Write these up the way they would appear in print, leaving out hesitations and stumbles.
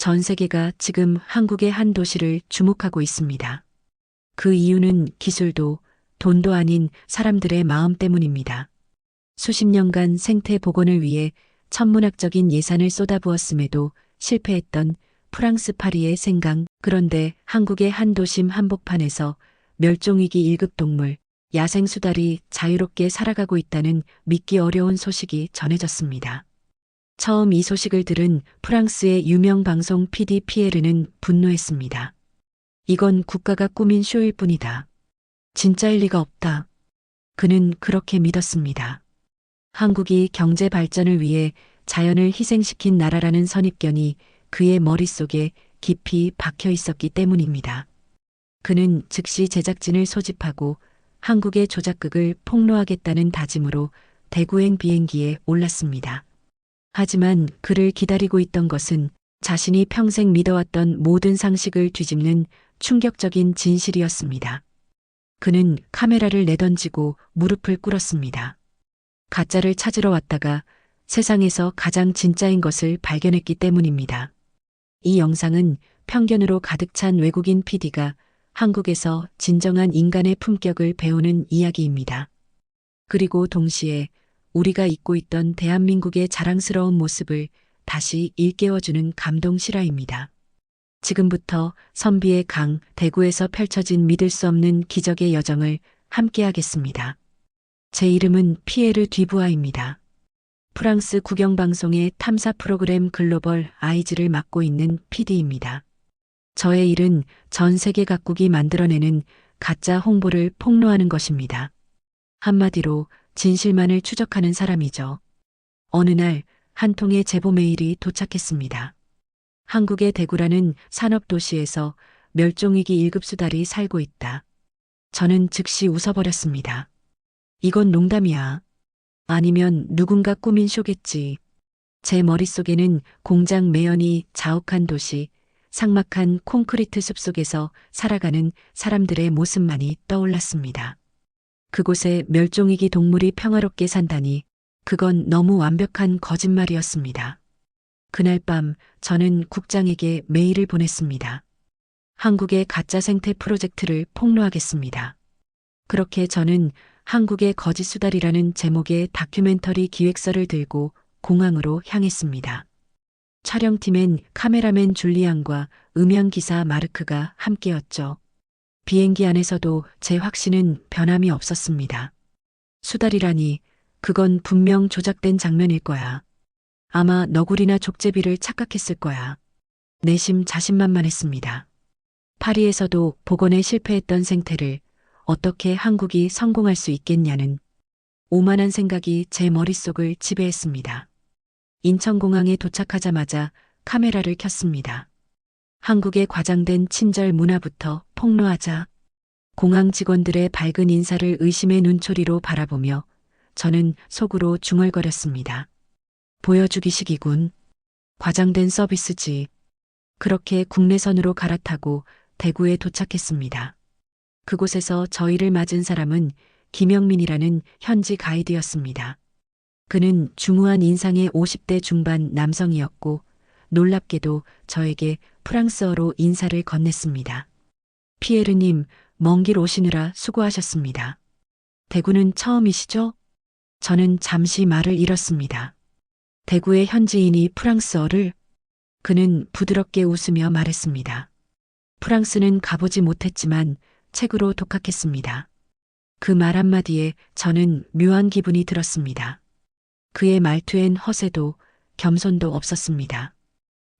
전 세계가 지금 한국의 한 도시를 주목하고 있습니다. 그 이유는 기술도 돈도 아닌 사람들의 마음 때문입니다. 수십 년간 생태 복원을 위해 천문학적인 예산을 쏟아부었음에도 실패했던 프랑스 파리의 생강. 그런데 한국의 한 도심 한복판에서 멸종위기 1급 동물, 야생수달이 자유롭게 살아가고 있다는 믿기 어려운 소식이 전해졌습니다. 처음 이 소식을 들은 프랑스의 유명 방송 PD 피에르는 분노했습니다. 이건 국가가 꾸민 쇼일 뿐이다. 진짜일 리가 없다. 그는 그렇게 믿었습니다. 한국이 경제 발전을 위해 자연을 희생시킨 나라라는 선입견이 그의 머릿속에 깊이 박혀 있었기 때문입니다. 그는 즉시 제작진을 소집하고 한국의 조작극을 폭로하겠다는 다짐으로 대구행 비행기에 올랐습니다. 하지만 그를 기다리고 있던 것은 자신이 평생 믿어왔던 모든 상식을 뒤집는 충격적인 진실이었습니다. 그는 카메라를 내던지고 무릎을 꿇었습니다. 가짜를 찾으러 왔다가 세상에서 가장 진짜인 것을 발견했기 때문입니다. 이 영상은 편견으로 가득 찬 외국인 PD가 한국에서 진정한 인간의 품격을 배우는 이야기입니다. 그리고 동시에 우리가 잊고 있던 대한민국의 자랑스러운 모습을 다시 일깨워주는 감동 실화입니다. 지금부터 선비의 강, 대구에서 펼쳐진 믿을 수 없는 기적의 여정을 함께하겠습니다. 제 이름은 피에르 듀부아입니다. 프랑스 국영방송의 탐사 프로그램 글로벌 아이즈를 맡고 있는 PD입니다. 저의 일은 전 세계 각국이 만들어내는 가짜 홍보를 폭로하는 것입니다. 한마디로 진실만을 추적하는 사람이죠. 어느 날 한 통의 제보 메일이 도착했습니다. 한국의 대구라는 산업도시에서 멸종위기 1급 수달이 살고 있다. 저는 즉시 웃어버렸습니다. 이건 농담이야. 아니면 누군가 꾸민 쇼겠지. 제 머릿속에는 공장 매연이 자욱한 도시, 삭막한 콘크리트 숲속에서 살아가는 사람들의 모습만이 떠올랐습니다. 그곳에 멸종위기 동물이 평화롭게 산다니 그건 너무 완벽한 거짓말이었습니다. 그날 밤 저는 국장에게 메일을 보냈습니다. 한국의 가짜 생태 프로젝트를 폭로하겠습니다. 그렇게 저는 한국의 거짓 수달이라는 제목의 다큐멘터리 기획서를 들고 공항으로 향했습니다. 촬영팀엔 카메라맨 줄리안과 음향기사 마르크가 함께였죠. 비행기 안에서도 제 확신은 변함이 없었습니다. 수달이라니 그건 분명 조작된 장면일 거야. 아마 너구리나 족제비를 착각했을 거야. 내심 자신만만했습니다. 파리에서도 복원에 실패했던 생태를 어떻게 한국이 성공할 수 있겠냐는 오만한 생각이 제 머릿속을 지배했습니다. 인천공항에 도착하자마자 카메라를 켰습니다. 한국의 과장된 친절 문화부터 폭로하자. 공항 직원들의 밝은 인사를 의심의 눈초리로 바라보며 저는 속으로 중얼거렸습니다. 보여주기식이군. 과장된 서비스지. 그렇게 국내선으로 갈아타고 대구에 도착했습니다. 그곳에서 저희를 맞은 사람은 김영민이라는 현지 가이드였습니다. 그는 중후한 인상의 50대 중반 남성이었고 놀랍게도 저에게 프랑스어로 인사를 건넸습니다. 피에르님, 먼 길 오시느라 수고하셨습니다. 대구는 처음이시죠? 저는 잠시 말을 잃었습니다. 대구의 현지인이 프랑스어를? 그는 부드럽게 웃으며 말했습니다. 프랑스는 가보지 못했지만 책으로 독학했습니다. 그 말 한마디에 저는 묘한 기분이 들었습니다. 그의 말투엔 허세도 겸손도 없었습니다.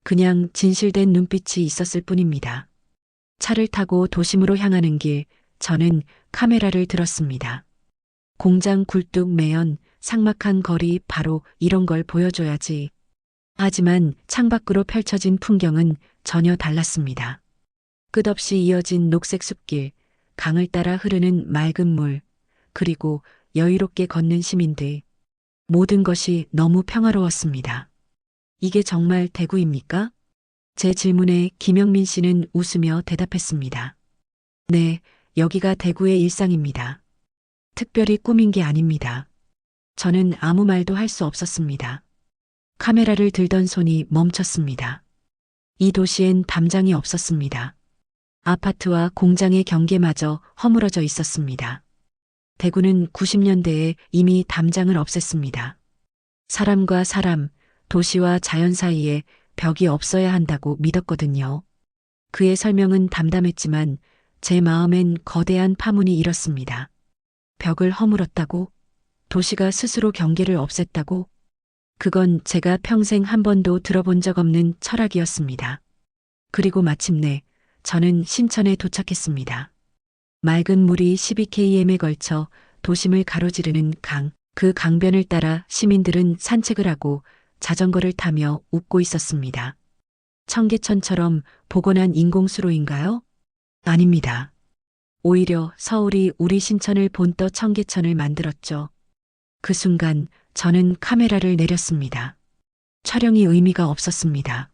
그냥 진실된 눈빛이 있었을 뿐입니다. 차를 타고 도심으로 향하는 길, 저는 카메라를 들었습니다. 공장 굴뚝 매연, 삭막한 거리 바로 이런 걸 보여줘야지. 하지만 창밖으로 펼쳐진 풍경은 전혀 달랐습니다. 끝없이 이어진 녹색 숲길, 강을 따라 흐르는 맑은 물, 그리고 여유롭게 걷는 시민들. 모든 것이 너무 평화로웠습니다. 이게 정말 대구입니까? 제 질문에 김영민 씨는 웃으며 대답했습니다. 네, 여기가 대구의 일상입니다. 특별히 꾸민 게 아닙니다. 저는 아무 말도 할 수 없었습니다. 카메라를 들던 손이 멈췄습니다. 이 도시엔 담장이 없었습니다. 아파트와 공장의 경계마저 허물어져 있었습니다. 대구는 90년대에 이미 담장을 없앴습니다. 사람과 사람, 도시와 자연 사이에 벽이 없어야 한다고 믿었거든요. 그의 설명은 담담했지만 제 마음엔 거대한 파문이 일었습니다. 벽을 허물었다고? 도시가 스스로 경계를 없앴다고? 그건 제가 평생 한 번도 들어본 적 없는 철학이었습니다. 그리고 마침내 저는 신천에 도착했습니다. 맑은 물이 12km에 걸쳐 도심을 가로지르는 강, 그 강변을 따라 시민들은 산책을 하고 자전거를 타며 웃고 있었습니다. 청계천처럼 복원한 인공수로인가요? 아닙니다. 오히려 서울이 우리 신천을 본떠 청계천을 만들었죠. 그 순간 저는 카메라를 내렸습니다. 촬영이 의미가 없었습니다.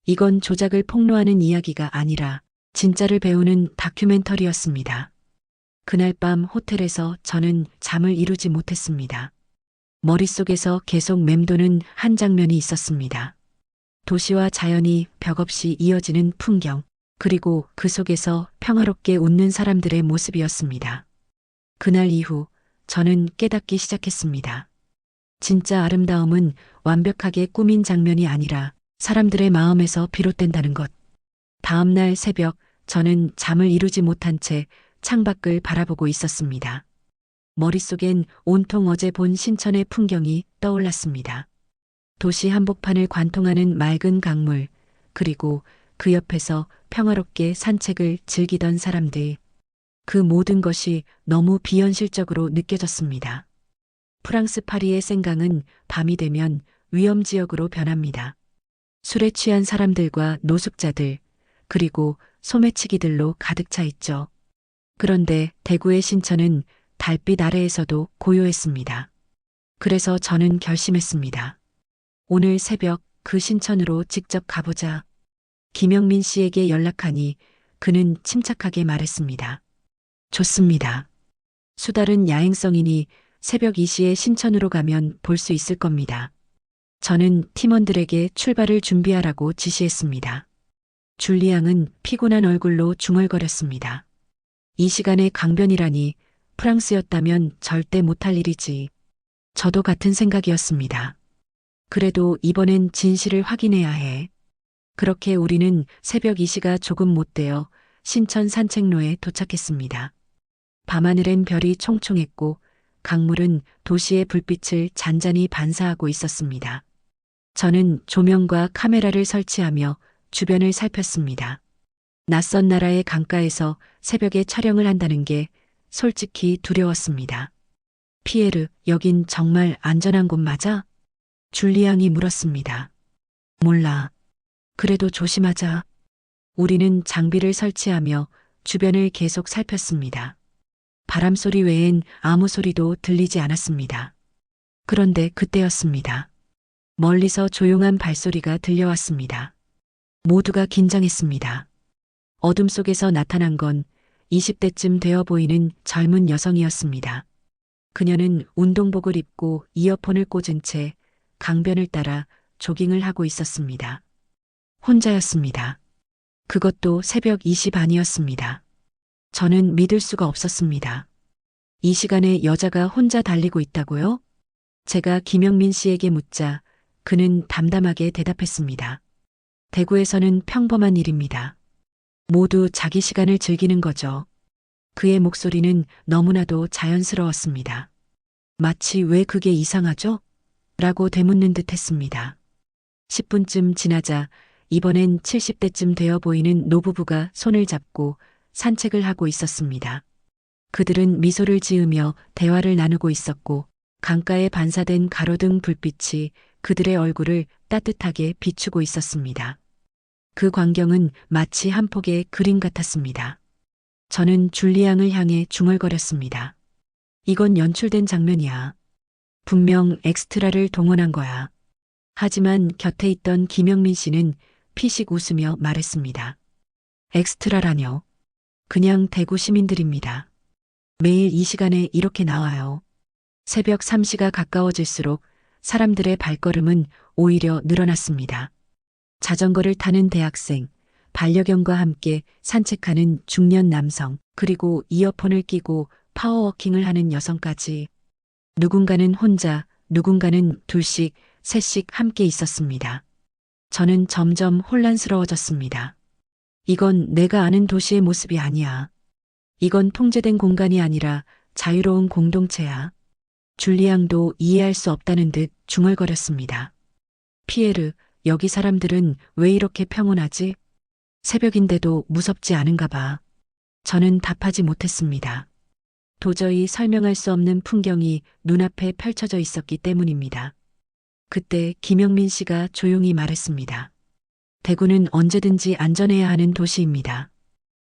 이건 조작을 폭로하는 이야기가 아니라 진짜를 배우는 다큐멘터리였습니다. 그날 밤 호텔에서 저는 잠을 이루지 못했습니다. 머릿속에서 계속 맴도는 한 장면이 있었습니다. 도시와 자연이 벽 없이 이어지는 풍경, 그리고 그 속에서 평화롭게 웃는 사람들의 모습이었습니다. 그날 이후 저는 깨닫기 시작했습니다. 진짜 아름다움은 완벽하게 꾸민 장면이 아니라 사람들의 마음에서 비롯된다는 것. 다음 날 새벽 저는 잠을 이루지 못한 채 창밖을 바라보고 있었습니다. 머릿속엔 온통 어제 본 신천의 풍경이 떠올랐습니다. 도시 한복판을 관통하는 맑은 강물, 그리고 그 옆에서 평화롭게 산책을 즐기던 사람들. 그 모든 것이 너무 비현실적으로 느껴졌습니다. 프랑스 파리의 생강은 밤이 되면 위험지역으로 변합니다. 술에 취한 사람들과 노숙자들, 그리고 소매치기들로 가득 차 있죠. 그런데 대구의 신천은 달빛 아래에서도 고요했습니다. 그래서 저는 결심했습니다. 오늘 새벽 그 신천으로 직접 가보자. 김영민 씨에게 연락하니 그는 침착하게 말했습니다. 좋습니다. 수달은 야행성이니 새벽 2시에 신천으로 가면 볼 수 있을 겁니다. 저는 팀원들에게 출발을 준비하라고 지시했습니다. 줄리앙은 피곤한 얼굴로 중얼거렸습니다. 이 시간에 강변이라니 프랑스였다면 절대 못할 일이지. 저도 같은 생각이었습니다. 그래도 이번엔 진실을 확인해야 해. 그렇게 우리는 새벽 2시가 조금 못 되어 신천 산책로에 도착했습니다. 밤하늘엔 별이 총총했고 강물은 도시의 불빛을 잔잔히 반사하고 있었습니다. 저는 조명과 카메라를 설치하며 주변을 살폈습니다. 낯선 나라의 강가에서 새벽에 촬영을 한다는 게 솔직히 두려웠습니다. 피에르, 여긴 정말 안전한 곳 맞아? 줄리앙이 물었습니다. 몰라. 그래도 조심하자. 우리는 장비를 설치하며 주변을 계속 살폈습니다. 바람 소리 외엔 아무 소리도 들리지 않았습니다. 그런데 그때였습니다. 멀리서 조용한 발소리가 들려왔습니다. 모두가 긴장했습니다. 어둠 속에서 나타난 건 20대쯤 되어 보이는 젊은 여성이었습니다. 그녀는 운동복을 입고 이어폰을 꽂은 채 강변을 따라 조깅을 하고 있었습니다. 혼자였습니다. 그것도 새벽 2시 반이었습니다. 저는 믿을 수가 없었습니다. 이 시간에 여자가 혼자 달리고 있다고요? 제가 김영민 씨에게 묻자 그는 담담하게 대답했습니다. 대구에서는 평범한 일입니다. 모두 자기 시간을 즐기는 거죠. 그의 목소리는 너무나도 자연스러웠습니다. 마치 왜 그게 이상하죠? 라고 되묻는 듯 했습니다. 10분쯤 지나자 이번엔 70대쯤 되어 보이는 노부부가 손을 잡고 산책을 하고 있었습니다. 그들은 미소를 지으며 대화를 나누고 있었고 강가에 반사된 가로등 불빛이 그들의 얼굴을 따뜻하게 비추고 있었습니다. 그 광경은 마치 한 폭의 그림 같았습니다. 저는 줄리앙을 향해 중얼거렸습니다. 이건 연출된 장면이야. 분명 엑스트라를 동원한 거야. 하지만 곁에 있던 김영민 씨는 피식 웃으며 말했습니다. 엑스트라라뇨. 그냥 대구 시민들입니다. 매일 이 시간에 이렇게 나와요. 새벽 3시가 가까워질수록 사람들의 발걸음은 오히려 늘어났습니다. 자전거를 타는 대학생, 반려견과 함께 산책하는 중년 남성, 그리고 이어폰을 끼고 파워워킹을 하는 여성까지 누군가는 혼자, 누군가는 둘씩, 셋씩 함께 있었습니다. 저는 점점 혼란스러워졌습니다. 이건 내가 아는 도시의 모습이 아니야. 이건 통제된 공간이 아니라 자유로운 공동체야. 줄리앙도 이해할 수 없다는 듯 중얼거렸습니다. 피에르, 여기 사람들은 왜 이렇게 평온하지? 새벽인데도 무섭지 않은가 봐. 저는 답하지 못했습니다. 도저히 설명할 수 없는 풍경이 눈앞에 펼쳐져 있었기 때문입니다. 그때 김영민 씨가 조용히 말했습니다. 대구는 언제든지 안전해야 하는 도시입니다.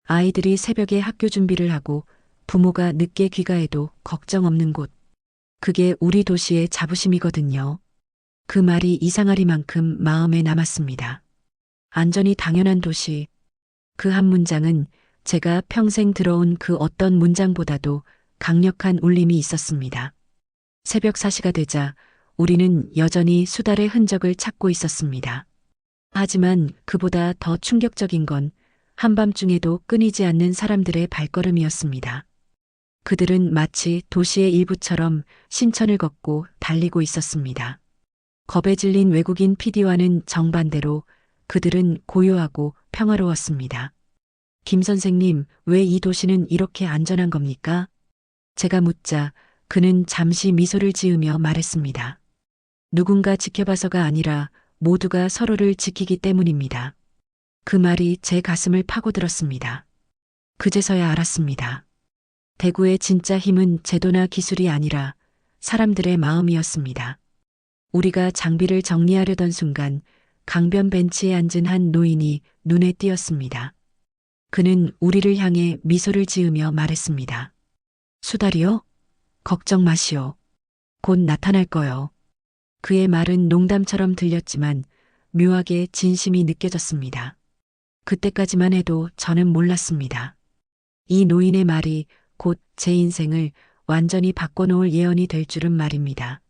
아이들이 새벽에 학교 준비를 하고 부모가 늦게 귀가해도 걱정 없는 곳. 그게 우리 도시의 자부심이거든요. 그 말이 이상하리만큼 마음에 남았습니다. 안전이 당연한 도시. 그 한 문장은 제가 평생 들어온 그 어떤 문장보다도 강력한 울림이 있었습니다. 새벽 4시가 되자 우리는 여전히 수달의 흔적을 찾고 있었습니다. 하지만 그보다 더 충격적인 건 한밤중에도 끊이지 않는 사람들의 발걸음이었습니다. 그들은 마치 도시의 일부처럼 신천을 걷고 달리고 있었습니다. 겁에 질린 외국인 PD와는 정반대로 그들은 고요하고 평화로웠습니다. 김 선생님, 왜 이 도시는 이렇게 안전한 겁니까? 제가 묻자 그는 잠시 미소를 지으며 말했습니다. 누군가 지켜봐서가 아니라 모두가 서로를 지키기 때문입니다. 그 말이 제 가슴을 파고들었습니다. 그제서야 알았습니다. 대구의 진짜 힘은 제도나 기술이 아니라 사람들의 마음이었습니다. 우리가 장비를 정리하려던 순간 강변 벤치에 앉은 한 노인이 눈에 띄었습니다. 그는 우리를 향해 미소를 지으며 말했습니다. 수달이요? 걱정 마시오. 곧 나타날 거요. 그의 말은 농담처럼 들렸지만 묘하게 진심이 느껴졌습니다. 그때까지만 해도 저는 몰랐습니다. 이 노인의 말이 곧 제 인생을 완전히 바꿔놓을 예언이 될 줄은 말입니다.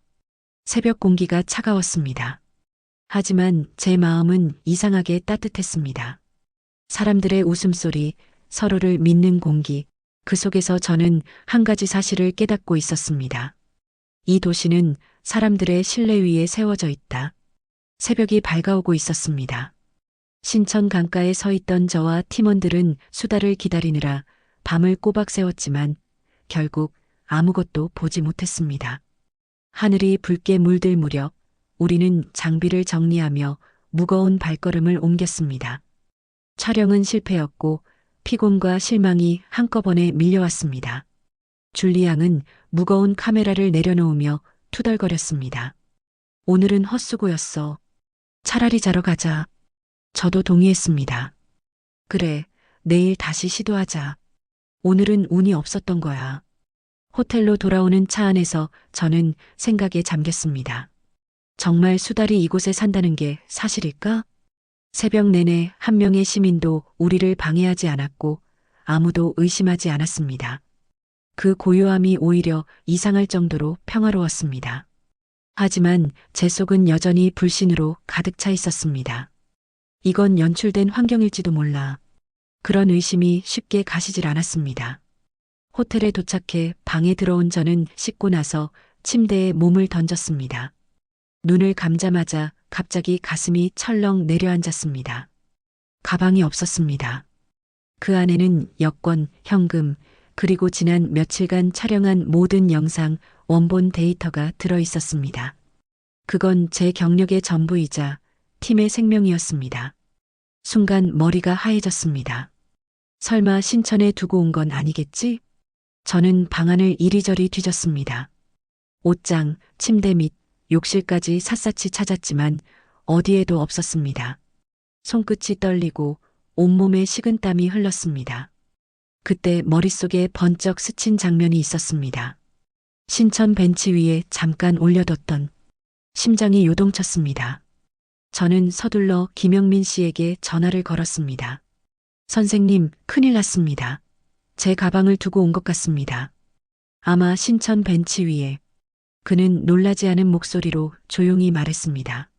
새벽 공기가 차가웠습니다. 하지만 제 마음은 이상하게 따뜻했습니다. 사람들의 웃음소리, 서로를 믿는 공기, 그 속에서 저는 한 가지 사실을 깨닫고 있었습니다. 이 도시는 사람들의 신뢰 위에 세워져 있다. 새벽이 밝아오고 있었습니다. 신천 강가에 서 있던 저와 팀원들은 수달을 기다리느라 밤을 꼬박 새웠지만 결국 아무것도 보지 못했습니다. 하늘이 붉게 물들 무렵 우리는 장비를 정리하며 무거운 발걸음을 옮겼습니다. 촬영은 실패였고 피곤과 실망이 한꺼번에 밀려왔습니다. 줄리앙은 무거운 카메라를 내려놓으며 투덜거렸습니다. 오늘은 헛수고였어. 차라리 자러 가자. 저도 동의했습니다. 그래, 내일 다시 시도하자. 오늘은 운이 없었던 거야. 호텔로 돌아오는 차 안에서 저는 생각에 잠겼습니다. 정말 수달이 이곳에 산다는 게 사실일까? 새벽 내내 한 명의 시민도 우리를 방해하지 않았고 아무도 의심하지 않았습니다. 그 고요함이 오히려 이상할 정도로 평화로웠습니다. 하지만 제 속은 여전히 불신으로 가득 차 있었습니다. 이건 연출된 환경일지도 몰라. 그런 의심이 쉽게 가시질 않았습니다. 호텔에 도착해 방에 들어온 저는 씻고 나서 침대에 몸을 던졌습니다. 눈을 감자마자 갑자기 가슴이 철렁 내려앉았습니다. 가방이 없었습니다. 그 안에는 여권, 현금, 그리고 지난 며칠간 촬영한 모든 영상, 원본 데이터가 들어 있었습니다. 그건 제 경력의 전부이자 팀의 생명이었습니다. 순간 머리가 하얘졌습니다. 설마 신천에 두고 온 건 아니겠지? 저는 방안을 이리저리 뒤졌습니다. 옷장, 침대 및 욕실까지 샅샅이 찾았지만 어디에도 없었습니다. 손끝이 떨리고 온몸에 식은땀이 흘렀습니다. 그때 머릿속에 번쩍 스친 장면이 있었습니다. 신천 벤치 위에 잠깐 올려뒀던 심장이 요동쳤습니다. 저는 서둘러 김영민 씨에게 전화를 걸었습니다. 선생님, 큰일 났습니다. 제 가방을 두고 온 것 같습니다. 아마 신천 벤치 위에. 그는 놀라지 않은 목소리로 조용히 말했습니다.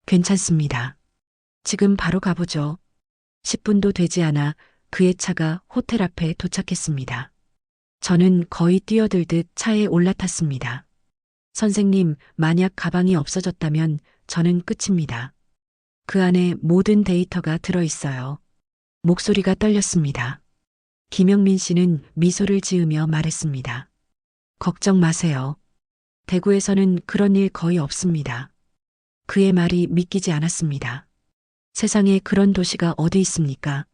괜찮습니다. 지금 바로 가보죠. 10분도 되지 않아 그의 차가 호텔 앞에 도착했습니다. 저는 거의 뛰어들듯 차에 올라탔습니다. 선생님, 만약 가방이 없어졌다면 저는 끝입니다. 그 안에 모든 데이터가 들어있어요. 목소리가 떨렸습니다. 김영민 씨는 미소를 지으며 말했습니다. 걱정 마세요. 대구에서는 그런 일 거의 없습니다. 그의 말이 믿기지 않았습니다. 세상에 그런 도시가 어디 있습니까?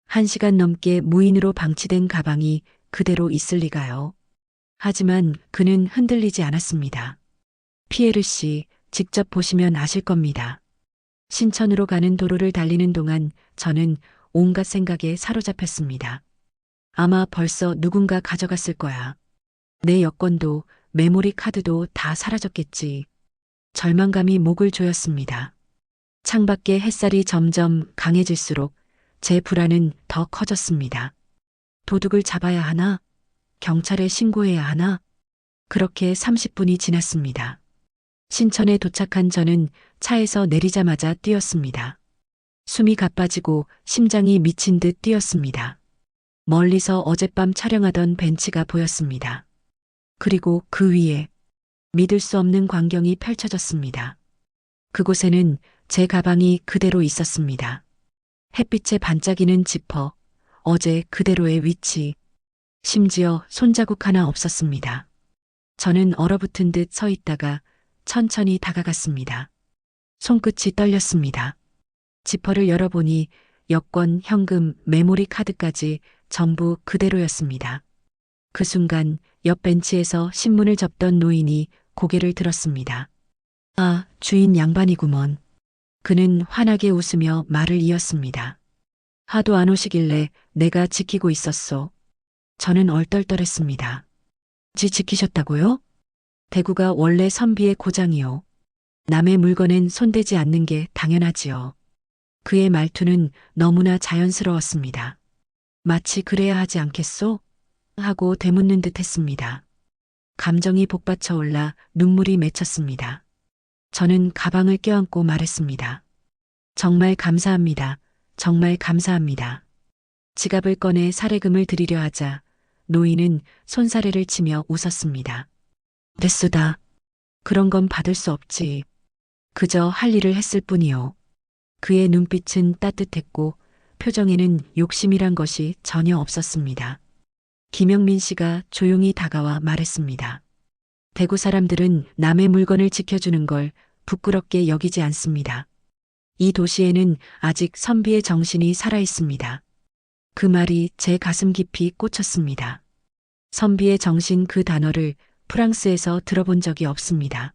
1시간 넘게 무인으로 방치된 가방이 그대로 있을 리가요. 하지만 그는 흔들리지 않았습니다. 피에르 씨, 직접 보시면 아실 겁니다. 신천으로 가는 도로를 달리는 동안 저는 온갖 생각에 사로잡혔습니다. 아마 벌써 누군가 가져갔을 거야. 내 여권도 메모리 카드도 다 사라졌겠지. 절망감이 목을 조였습니다. 창밖에 햇살이 점점 강해질수록 제 불안은 더 커졌습니다. 도둑을 잡아야 하나? 경찰에 신고해야 하나? 그렇게 30분이 지났습니다. 신천에 도착한 저는 차에서 내리자마자 뛰었습니다. 숨이 가빠지고 심장이 미친 듯 뛰었습니다. 멀리서 어젯밤 촬영하던 벤치가 보였습니다. 그리고 그 위에 믿을 수 없는 광경이 펼쳐졌습니다. 그곳에는 제 가방이 그대로 있었습니다. 햇빛에 반짝이는 지퍼, 어제 그대로의 위치, 심지어 손자국 하나 없었습니다. 저는 얼어붙은 듯 서 있다가 천천히 다가갔습니다. 손끝이 떨렸습니다. 지퍼를 열어보니 여권, 현금, 메모리 카드까지 전부 그대로였습니다. 그 순간 옆 벤치에서 신문을 접던 노인이 고개를 들었습니다. 아, 주인 양반이구먼. 그는 환하게 웃으며 말을 이었습니다. 하도 안 오시길래 내가 지키고 있었소. 저는 얼떨떨했습니다. 지키셨다고요? 대구가 원래 선비의 고장이요. 남의 물건엔 손대지 않는 게 당연하지요. 그의 말투는 너무나 자연스러웠습니다. 마치 그래야 하지 않겠소? 하고 되묻는 듯 했습니다. 감정이 복받쳐 올라 눈물이 맺혔습니다. 저는 가방을 껴안고 말했습니다. 정말 감사합니다. 정말 감사합니다. 지갑을 꺼내 사례금을 드리려 하자 노인은 손사래를 치며 웃었습니다. 됐수다. 그런 건 받을 수 없지. 그저 할 일을 했을 뿐이요. 그의 눈빛은 따뜻했고 표정에는 욕심이란 것이 전혀 없었습니다. 김영민 씨가 조용히 다가와 말했습니다. 대구 사람들은 남의 물건을 지켜주는 걸 부끄럽게 여기지 않습니다. 이 도시에는 아직 선비의 정신이 살아있습니다. 그 말이 제 가슴 깊이 꽂혔습니다. 선비의 정신 그 단어를 프랑스에서 들어본 적이 없습니다.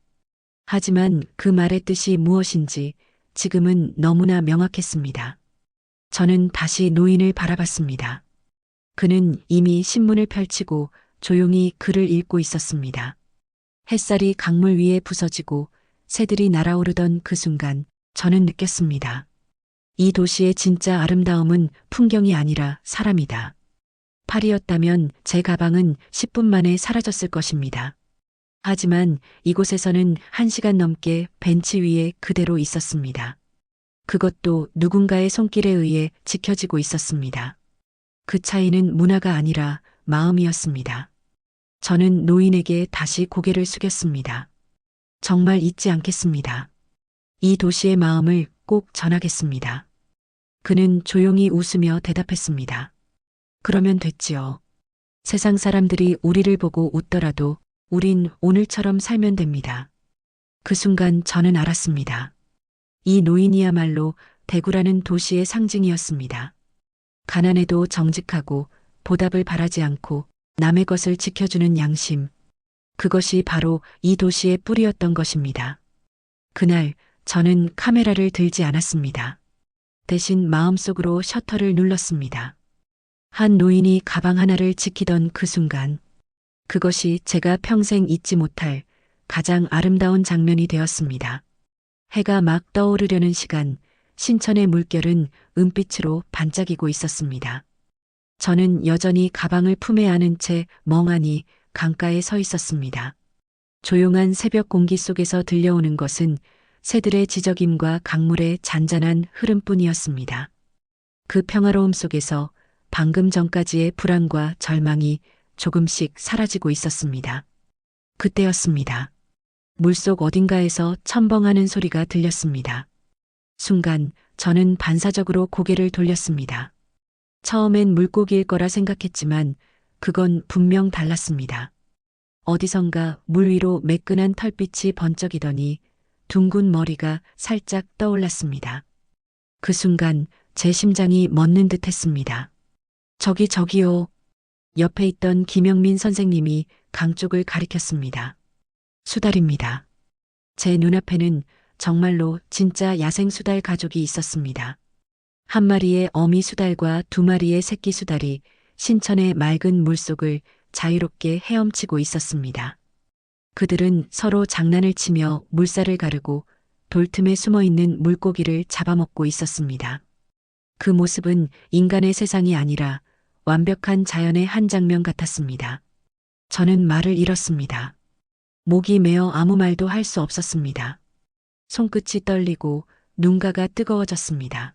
하지만 그 말의 뜻이 무엇인지 지금은 너무나 명확했습니다. 저는 다시 노인을 바라봤습니다. 그는 이미 신문을 펼치고 조용히 글을 읽고 있었습니다. 햇살이 강물 위에 부서지고 새들이 날아오르던 그 순간 저는 느꼈습니다. 이 도시의 진짜 아름다움은 풍경이 아니라 사람이다. 팔이었다면 제 가방은 10분 만에 사라졌을 것입니다. 하지만 이곳에서는 1시간 넘게 벤치 위에 그대로 있었습니다. 그것도 누군가의 손길에 의해 지켜지고 있었습니다. 그 차이는 문화가 아니라 마음이었습니다. 저는 노인에게 다시 고개를 숙였습니다. 정말 잊지 않겠습니다. 이 도시의 마음을 꼭 전하겠습니다. 그는 조용히 웃으며 대답했습니다. 그러면 됐지요. 세상 사람들이 우리를 보고 웃더라도 우린 오늘처럼 살면 됩니다. 그 순간 저는 알았습니다. 이 노인이야말로 대구라는 도시의 상징이었습니다. 가난해도 정직하고 보답을 바라지 않고 남의 것을 지켜주는 양심. 그것이 바로 이 도시의 뿌리였던 것입니다. 그날 저는 카메라를 들지 않았습니다. 대신 마음속으로 셔터를 눌렀습니다. 한 노인이 가방 하나를 지키던 그 순간, 그것이 제가 평생 잊지 못할 가장 아름다운 장면이 되었습니다. 해가 막 떠오르려는 시간, 신천의 물결은 은빛으로 반짝이고 있었습니다. 저는 여전히 가방을 품에 안은 채 멍하니 강가에 서 있었습니다. 조용한 새벽 공기 속에서 들려오는 것은 새들의 지저김과 강물의 잔잔한 흐름뿐이었습니다. 그 평화로움 속에서 방금 전까지의 불안과 절망이 조금씩 사라지고 있었습니다. 그때였습니다. 물속 어딘가에서 첨벙하는 소리가 들렸습니다. 순간 저는 반사적으로 고개를 돌렸습니다. 처음엔 물고기일 거라 생각했지만 그건 분명 달랐습니다. 어디선가 물 위로 매끈한 털빛이 번쩍이더니 둥근 머리가 살짝 떠올랐습니다. 그 순간 제 심장이 멎는 듯 했습니다. 저기요. 옆에 있던 김영민 선생님이 강 쪽을 가리켰습니다. 수달입니다. 제 눈앞에는 정말로 진짜 야생 수달 가족이 있었습니다. 한 마리의 어미 수달과 두 마리의 새끼 수달이 신천의 맑은 물속을 자유롭게 헤엄치고 있었습니다. 그들은 서로 장난을 치며 물살을 가르고 돌틈에 숨어 있는 물고기를 잡아먹고 있었습니다. 그 모습은 인간의 세상이 아니라 완벽한 자연의 한 장면 같았습니다. 저는 말을 잃었습니다. 목이 메어 아무 말도 할 수 없었습니다. 손끝이 떨리고 눈가가 뜨거워졌습니다.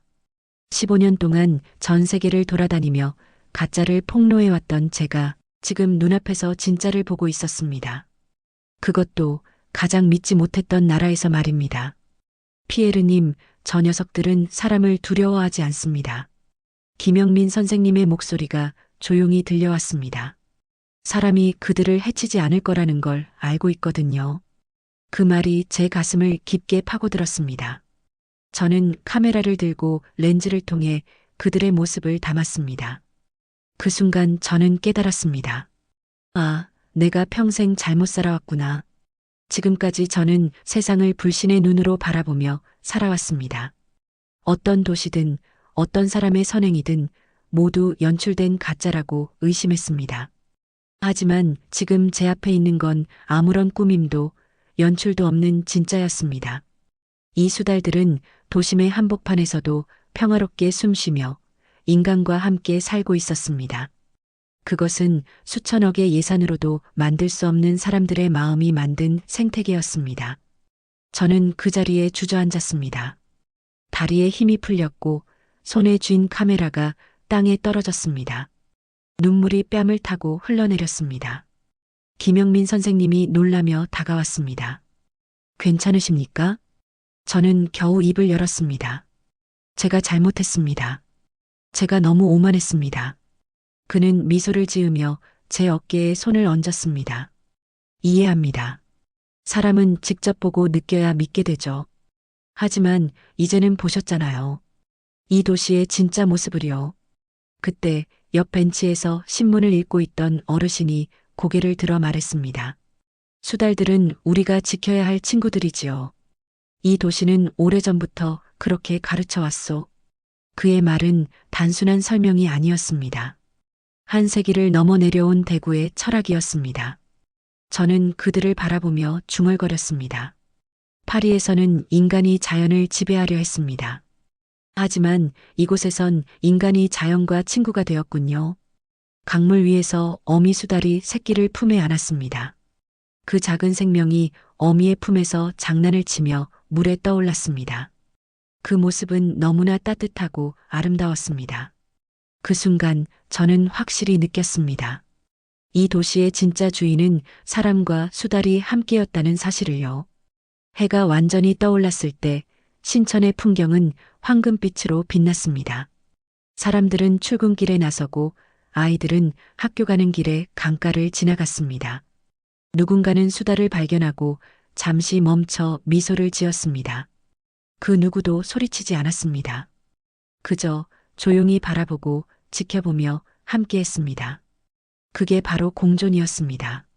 15년 동안 전 세계를 돌아다니며 가짜를 폭로해왔던 제가 지금 눈앞에서 진짜를 보고 있었습니다. 그것도 가장 믿지 못했던 나라에서 말입니다. 피에르님, 저 녀석들은 사람을 두려워하지 않습니다. 김영민 선생님의 목소리가 조용히 들려왔습니다. 사람이 그들을 해치지 않을 거라는 걸 알고 있거든요. 그 말이 제 가슴을 깊게 파고들었습니다. 저는 카메라를 들고 렌즈를 통해 그들의 모습을 담았습니다. 그 순간 저는 깨달았습니다. 아, 내가 평생 잘못 살아왔구나. 지금까지 저는 세상을 불신의 눈으로 바라보며 살아왔습니다. 어떤 도시든 어떤 사람의 선행이든 모두 연출된 가짜라고 의심했습니다. 하지만 지금 제 앞에 있는 건 아무런 꾸밈도 연출도 없는 진짜였습니다. 이 수달들은 도심의 한복판에서도 평화롭게 숨쉬며 인간과 함께 살고 있었습니다. 그것은 수천억의 예산으로도 만들 수 없는 사람들의 마음이 만든 생태계였습니다. 저는 그 자리에 주저앉았습니다. 다리에 힘이 풀렸고 손에 쥔 카메라가 땅에 떨어졌습니다. 눈물이 뺨을 타고 흘러내렸습니다. 김영민 선생님이 놀라며 다가왔습니다. 괜찮으십니까? 저는 겨우 입을 열었습니다. 제가 잘못했습니다. 제가 너무 오만했습니다. 그는 미소를 지으며 제 어깨에 손을 얹었습니다. 이해합니다. 사람은 직접 보고 느껴야 믿게 되죠. 하지만 이제는 보셨잖아요. 이 도시의 진짜 모습을요. 그때 옆 벤치에서 신문을 읽고 있던 어르신이 고개를 들어 말했습니다. 수달들은 우리가 지켜야 할 친구들이지요. 이 도시는 오래전부터 그렇게 가르쳐 왔소. 그의 말은 단순한 설명이 아니었습니다. 한 세기를 넘어 내려온 대구의 철학이었습니다. 저는 그들을 바라보며 중얼거렸습니다. 파리에서는 인간이 자연을 지배하려 했습니다. 하지만 이곳에선 인간이 자연과 친구가 되었군요. 강물 위에서 어미 수달이 새끼를 품에 안았습니다. 그 작은 생명이 어미의 품에서 장난을 치며 물에 떠올랐습니다. 그 모습은 너무나 따뜻하고 아름다웠습니다. 그 순간 저는 확실히 느꼈습니다. 이 도시의 진짜 주인은 사람과 수달이 함께였다는 사실을요. 해가 완전히 떠올랐을 때 신천의 풍경은 황금빛으로 빛났습니다. 사람들은 출근길에 나서고 아이들은 학교 가는 길에 강가를 지나갔습니다. 누군가는 수달을 발견하고 잠시 멈춰 미소를 지었습니다. 그 누구도 소리치지 않았습니다. 그저 조용히 바라보고 지켜보며 함께했습니다. 그게 바로 공존이었습니다.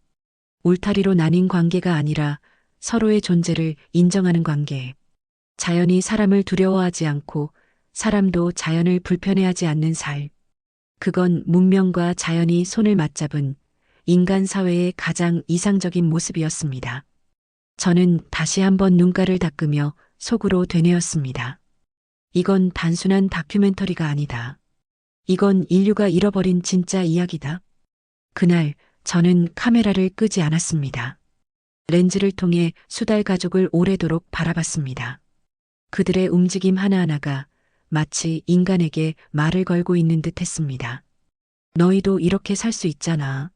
울타리로 나뉜 관계가 아니라 서로의 존재를 인정하는 관계. 자연이 사람을 두려워하지 않고 사람도 자연을 불편해하지 않는 삶. 그건 문명과 자연이 손을 맞잡은 인간 사회의 가장 이상적인 모습이었습니다. 저는 다시 한번 눈가를 닦으며 속으로 되뇌었습니다. 이건 단순한 다큐멘터리가 아니다. 이건 인류가 잃어버린 진짜 이야기다. 그날 저는 카메라를 끄지 않았습니다. 렌즈를 통해 수달 가족을 오래도록 바라봤습니다. 그들의 움직임 하나하나가 마치 인간에게 말을 걸고 있는 듯 했습니다. 너희도 이렇게 살 수 있잖아.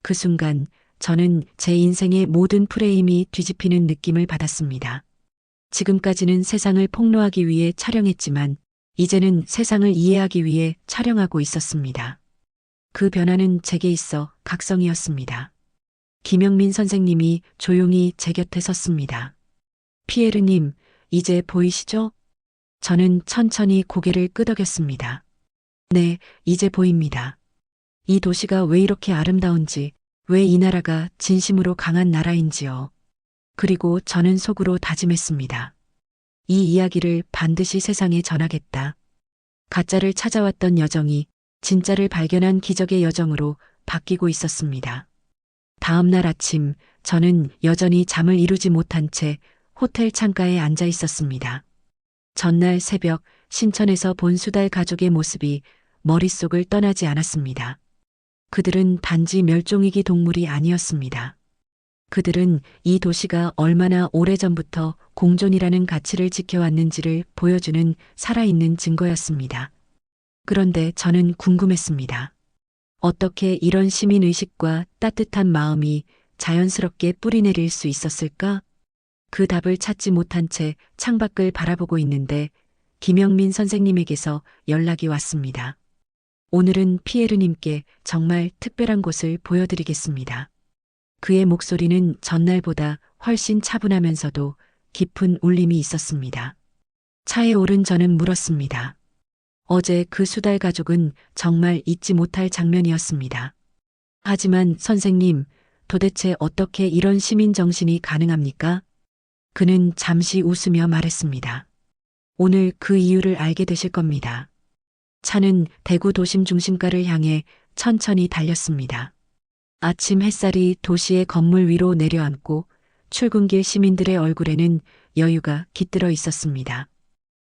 그 순간 저는 제 인생의 모든 프레임이 뒤집히는 느낌을 받았습니다. 지금까지는 세상을 폭로하기 위해 촬영했지만 이제는 세상을 이해하기 위해 촬영하고 있었습니다. 그 변화는 제게 있어 각성이었습니다. 김영민 선생님이 조용히 제 곁에 섰습니다. 피에르님, 이제 보이시죠? 저는 천천히 고개를 끄덕였습니다. 네, 이제 보입니다. 이 도시가 왜 이렇게 아름다운지, 왜 이 나라가 진심으로 강한 나라인지요. 그리고 저는 속으로 다짐했습니다. 이 이야기를 반드시 세상에 전하겠다. 가짜를 찾아왔던 여정이 진짜를 발견한 기적의 여정으로 바뀌고 있었습니다. 다음 날 아침, 저는 여전히 잠을 이루지 못한 채 호텔 창가에 앉아 있었습니다. 전날 새벽 신천에서 본 수달 가족의 모습이 머릿속을 떠나지 않았습니다. 그들은 단지 멸종위기 동물이 아니었습니다. 그들은 이 도시가 얼마나 오래전부터 공존이라는 가치를 지켜왔는지를 보여주는 살아있는 증거였습니다. 그런데 저는 궁금했습니다. 어떻게 이런 시민의식과 따뜻한 마음이 자연스럽게 뿌리내릴 수 있었을까? 그 답을 찾지 못한 채 창밖을 바라보고 있는데 김영민 선생님에게서 연락이 왔습니다. 오늘은 피에르님께 정말 특별한 곳을 보여드리겠습니다. 그의 목소리는 전날보다 훨씬 차분하면서도 깊은 울림이 있었습니다. 차에 오른 저는 물었습니다. 어제 그 수달 가족은 정말 잊지 못할 장면이었습니다. 하지만 선생님, 도대체 어떻게 이런 시민 정신이 가능합니까? 그는 잠시 웃으며 말했습니다. 오늘 그 이유를 알게 되실 겁니다. 차는 대구 도심 중심가를 향해 천천히 달렸습니다. 아침 햇살이 도시의 건물 위로 내려앉고 출근길 시민들의 얼굴에는 여유가 깃들어 있었습니다.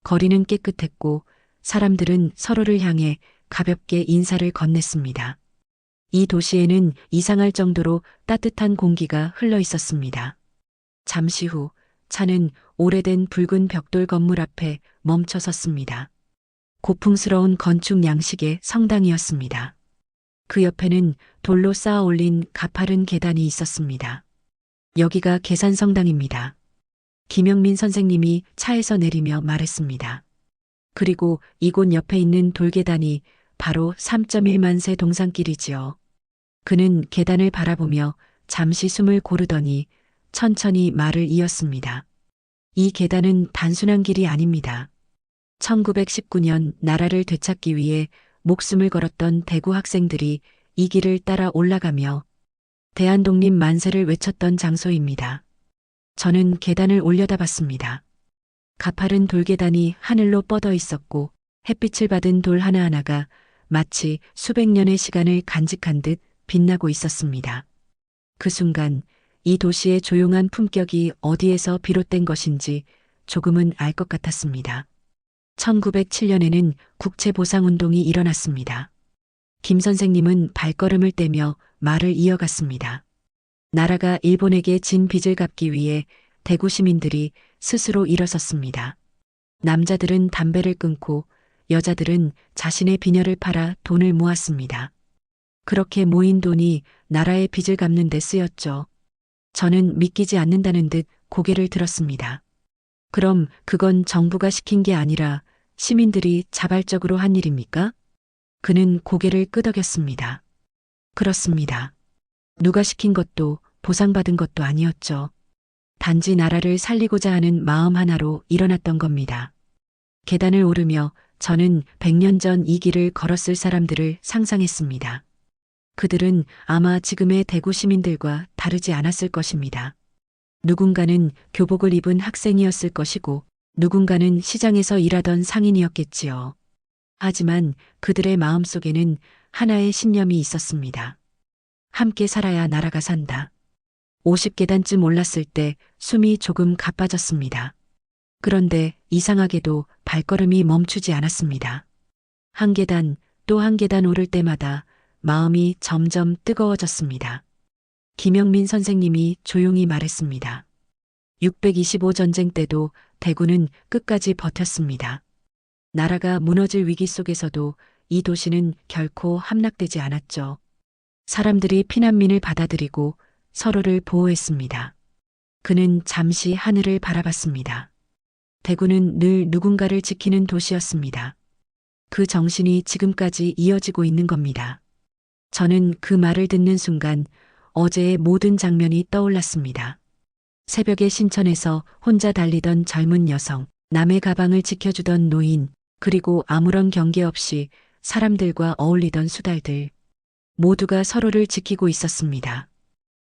거리는 깨끗했고 사람들은 서로를 향해 가볍게 인사를 건넸습니다. 이 도시에는 이상할 정도로 따뜻한 공기가 흘러 있었습니다. 잠시 후 차는 오래된 붉은 벽돌 건물 앞에 멈춰 섰습니다. 고풍스러운 건축 양식의 성당이었습니다. 그 옆에는 돌로 쌓아 올린 가파른 계단이 있었습니다. 여기가 계산성당입니다. 김영민 선생님이 차에서 내리며 말했습니다. 그리고 이곳 옆에 있는 돌계단이 바로 3.1만세 동산길이지요. 그는 계단을 바라보며 잠시 숨을 고르더니 천천히 말을 이었습니다. 이 계단은 단순한 길이 아닙니다. 1919년 나라를 되찾기 위해 목숨을 걸었던 대구 학생들이 이 길을 따라 올라가며 대한독립 만세를 외쳤던 장소입니다. 저는 계단을 올려다봤습니다. 가파른 돌계단이 하늘로 뻗어 있었고 햇빛을 받은 돌 하나하나가 마치 수백 년의 시간을 간직한 듯 빛나고 있었습니다. 그 순간 이 도시의 조용한 품격이 어디에서 비롯된 것인지 조금은 알 것 같았습니다. 1907년에는 국채보상운동이 일어났습니다. 김 선생님은 발걸음을 떼며 말을 이어갔습니다. 나라가 일본에게 진 빚을 갚기 위해 대구 시민들이 스스로 일어섰습니다. 남자들은 담배를 끊고 여자들은 자신의 비녀를 팔아 돈을 모았습니다. 그렇게 모인 돈이 나라의 빚을 갚는 데 쓰였죠. 저는 믿기지 않는다는 듯 고개를 들었습니다. 그럼 그건 정부가 시킨 게 아니라 시민들이 자발적으로 한 일입니까? 그는 고개를 끄덕였습니다. 그렇습니다. 누가 시킨 것도 보상받은 것도 아니었죠. 단지 나라를 살리고자 하는 마음 하나로 일어났던 겁니다. 계단을 오르며 저는 100년 전 이 길을 걸었을 사람들을 상상했습니다. 그들은 아마 지금의 대구 시민들과 다르지 않았을 것입니다. 누군가는 교복을 입은 학생이었을 것이고 누군가는 시장에서 일하던 상인이었겠지요. 하지만 그들의 마음속에는 하나의 신념이 있었습니다. 함께 살아야 나라가 산다. 50계단쯤 올랐을 때 숨이 조금 가빠졌습니다. 그런데 이상하게도 발걸음이 멈추지 않았습니다. 한 계단 또 한 계단 오를 때마다 마음이 점점 뜨거워졌습니다. 김영민 선생님이 조용히 말했습니다. 625 전쟁 때도 대구는 끝까지 버텼습니다. 나라가 무너질 위기 속에서도 이 도시는 결코 함락되지 않았죠. 사람들이 피난민을 받아들이고 서로를 보호했습니다. 그는 잠시 하늘을 바라봤습니다. 대구는 늘 누군가를 지키는 도시였습니다. 그 정신이 지금까지 이어지고 있는 겁니다. 저는 그 말을 듣는 순간 어제의 모든 장면이 떠올랐습니다. 새벽에 신천에서 혼자 달리던 젊은 여성, 남의 가방을 지켜주던 노인, 그리고 아무런 경계 없이 사람들과 어울리던 수달들. 모두가 서로를 지키고 있었습니다.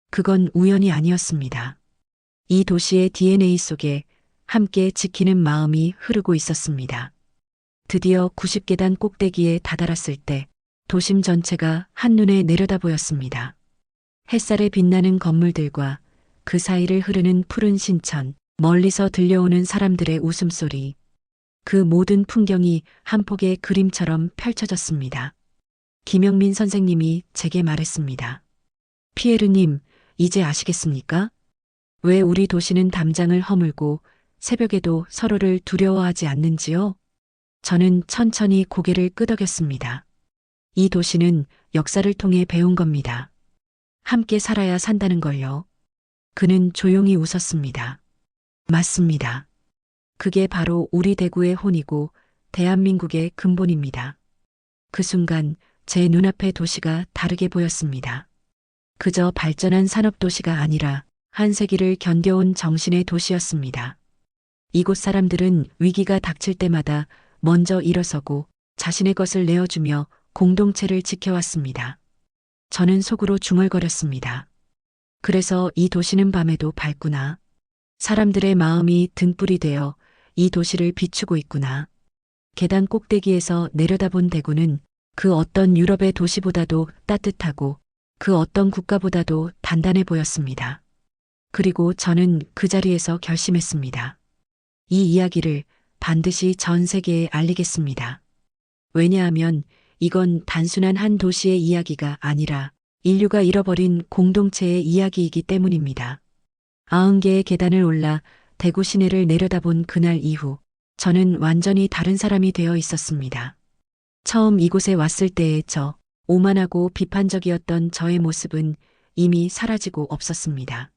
그건 우연이 아니었습니다. 이 도시의 DNA 속에 함께 지키는 마음이 흐르고 있었습니다. 드디어 90계단 꼭대기에 다다랐을 때 도심 전체가 한눈에 내려다 보였습니다. 햇살에 빛나는 건물들과 그 사이를 흐르는 푸른 신천, 멀리서 들려오는 사람들의 웃음소리. 그 모든 풍경이 한 폭의 그림처럼 펼쳐졌습니다. 김영민 선생님이 제게 말했습니다. 피에르님, 이제 아시겠습니까? 왜 우리 도시는 담장을 허물고 새벽에도 서로를 두려워하지 않는지요? 저는 천천히 고개를 끄덕였습니다. 이 도시는 역사를 통해 배운 겁니다. 함께 살아야 산다는 걸요. 그는 조용히 웃었습니다. 맞습니다. 그게 바로 우리 대구의 혼이고 대한민국의 근본입니다. 그 순간 제 눈앞의 도시가 다르게 보였습니다. 그저 발전한 산업도시가 아니라 한 세기를 견뎌온 정신의 도시였습니다. 이곳 사람들은 위기가 닥칠 때마다 먼저 일어서고 자신의 것을 내어주며 공동체를 지켜왔습니다. 저는 속으로 중얼거렸습니다. 그래서 이 도시는 밤에도 밝구나. 사람들의 마음이 등불이 되어 이 도시를 비추고 있구나. 계단 꼭대기에서 내려다본 대구는 그 어떤 유럽의 도시보다도 따뜻하고 그 어떤 국가보다도 단단해 보였습니다. 그리고 저는 그 자리에서 결심했습니다. 이 이야기를 반드시 전 세계에 알리겠습니다. 왜냐하면 이건 단순한 한 도시의 이야기가 아니라 인류가 잃어버린 공동체의 이야기이기 때문입니다. 90개의 계단을 올라 대구 시내를 내려다본 그날 이후 저는 완전히 다른 사람이 되어 있었습니다. 처음 이곳에 왔을 때의 저, 오만하고 비판적이었던 저의 모습은 이미 사라지고 없었습니다.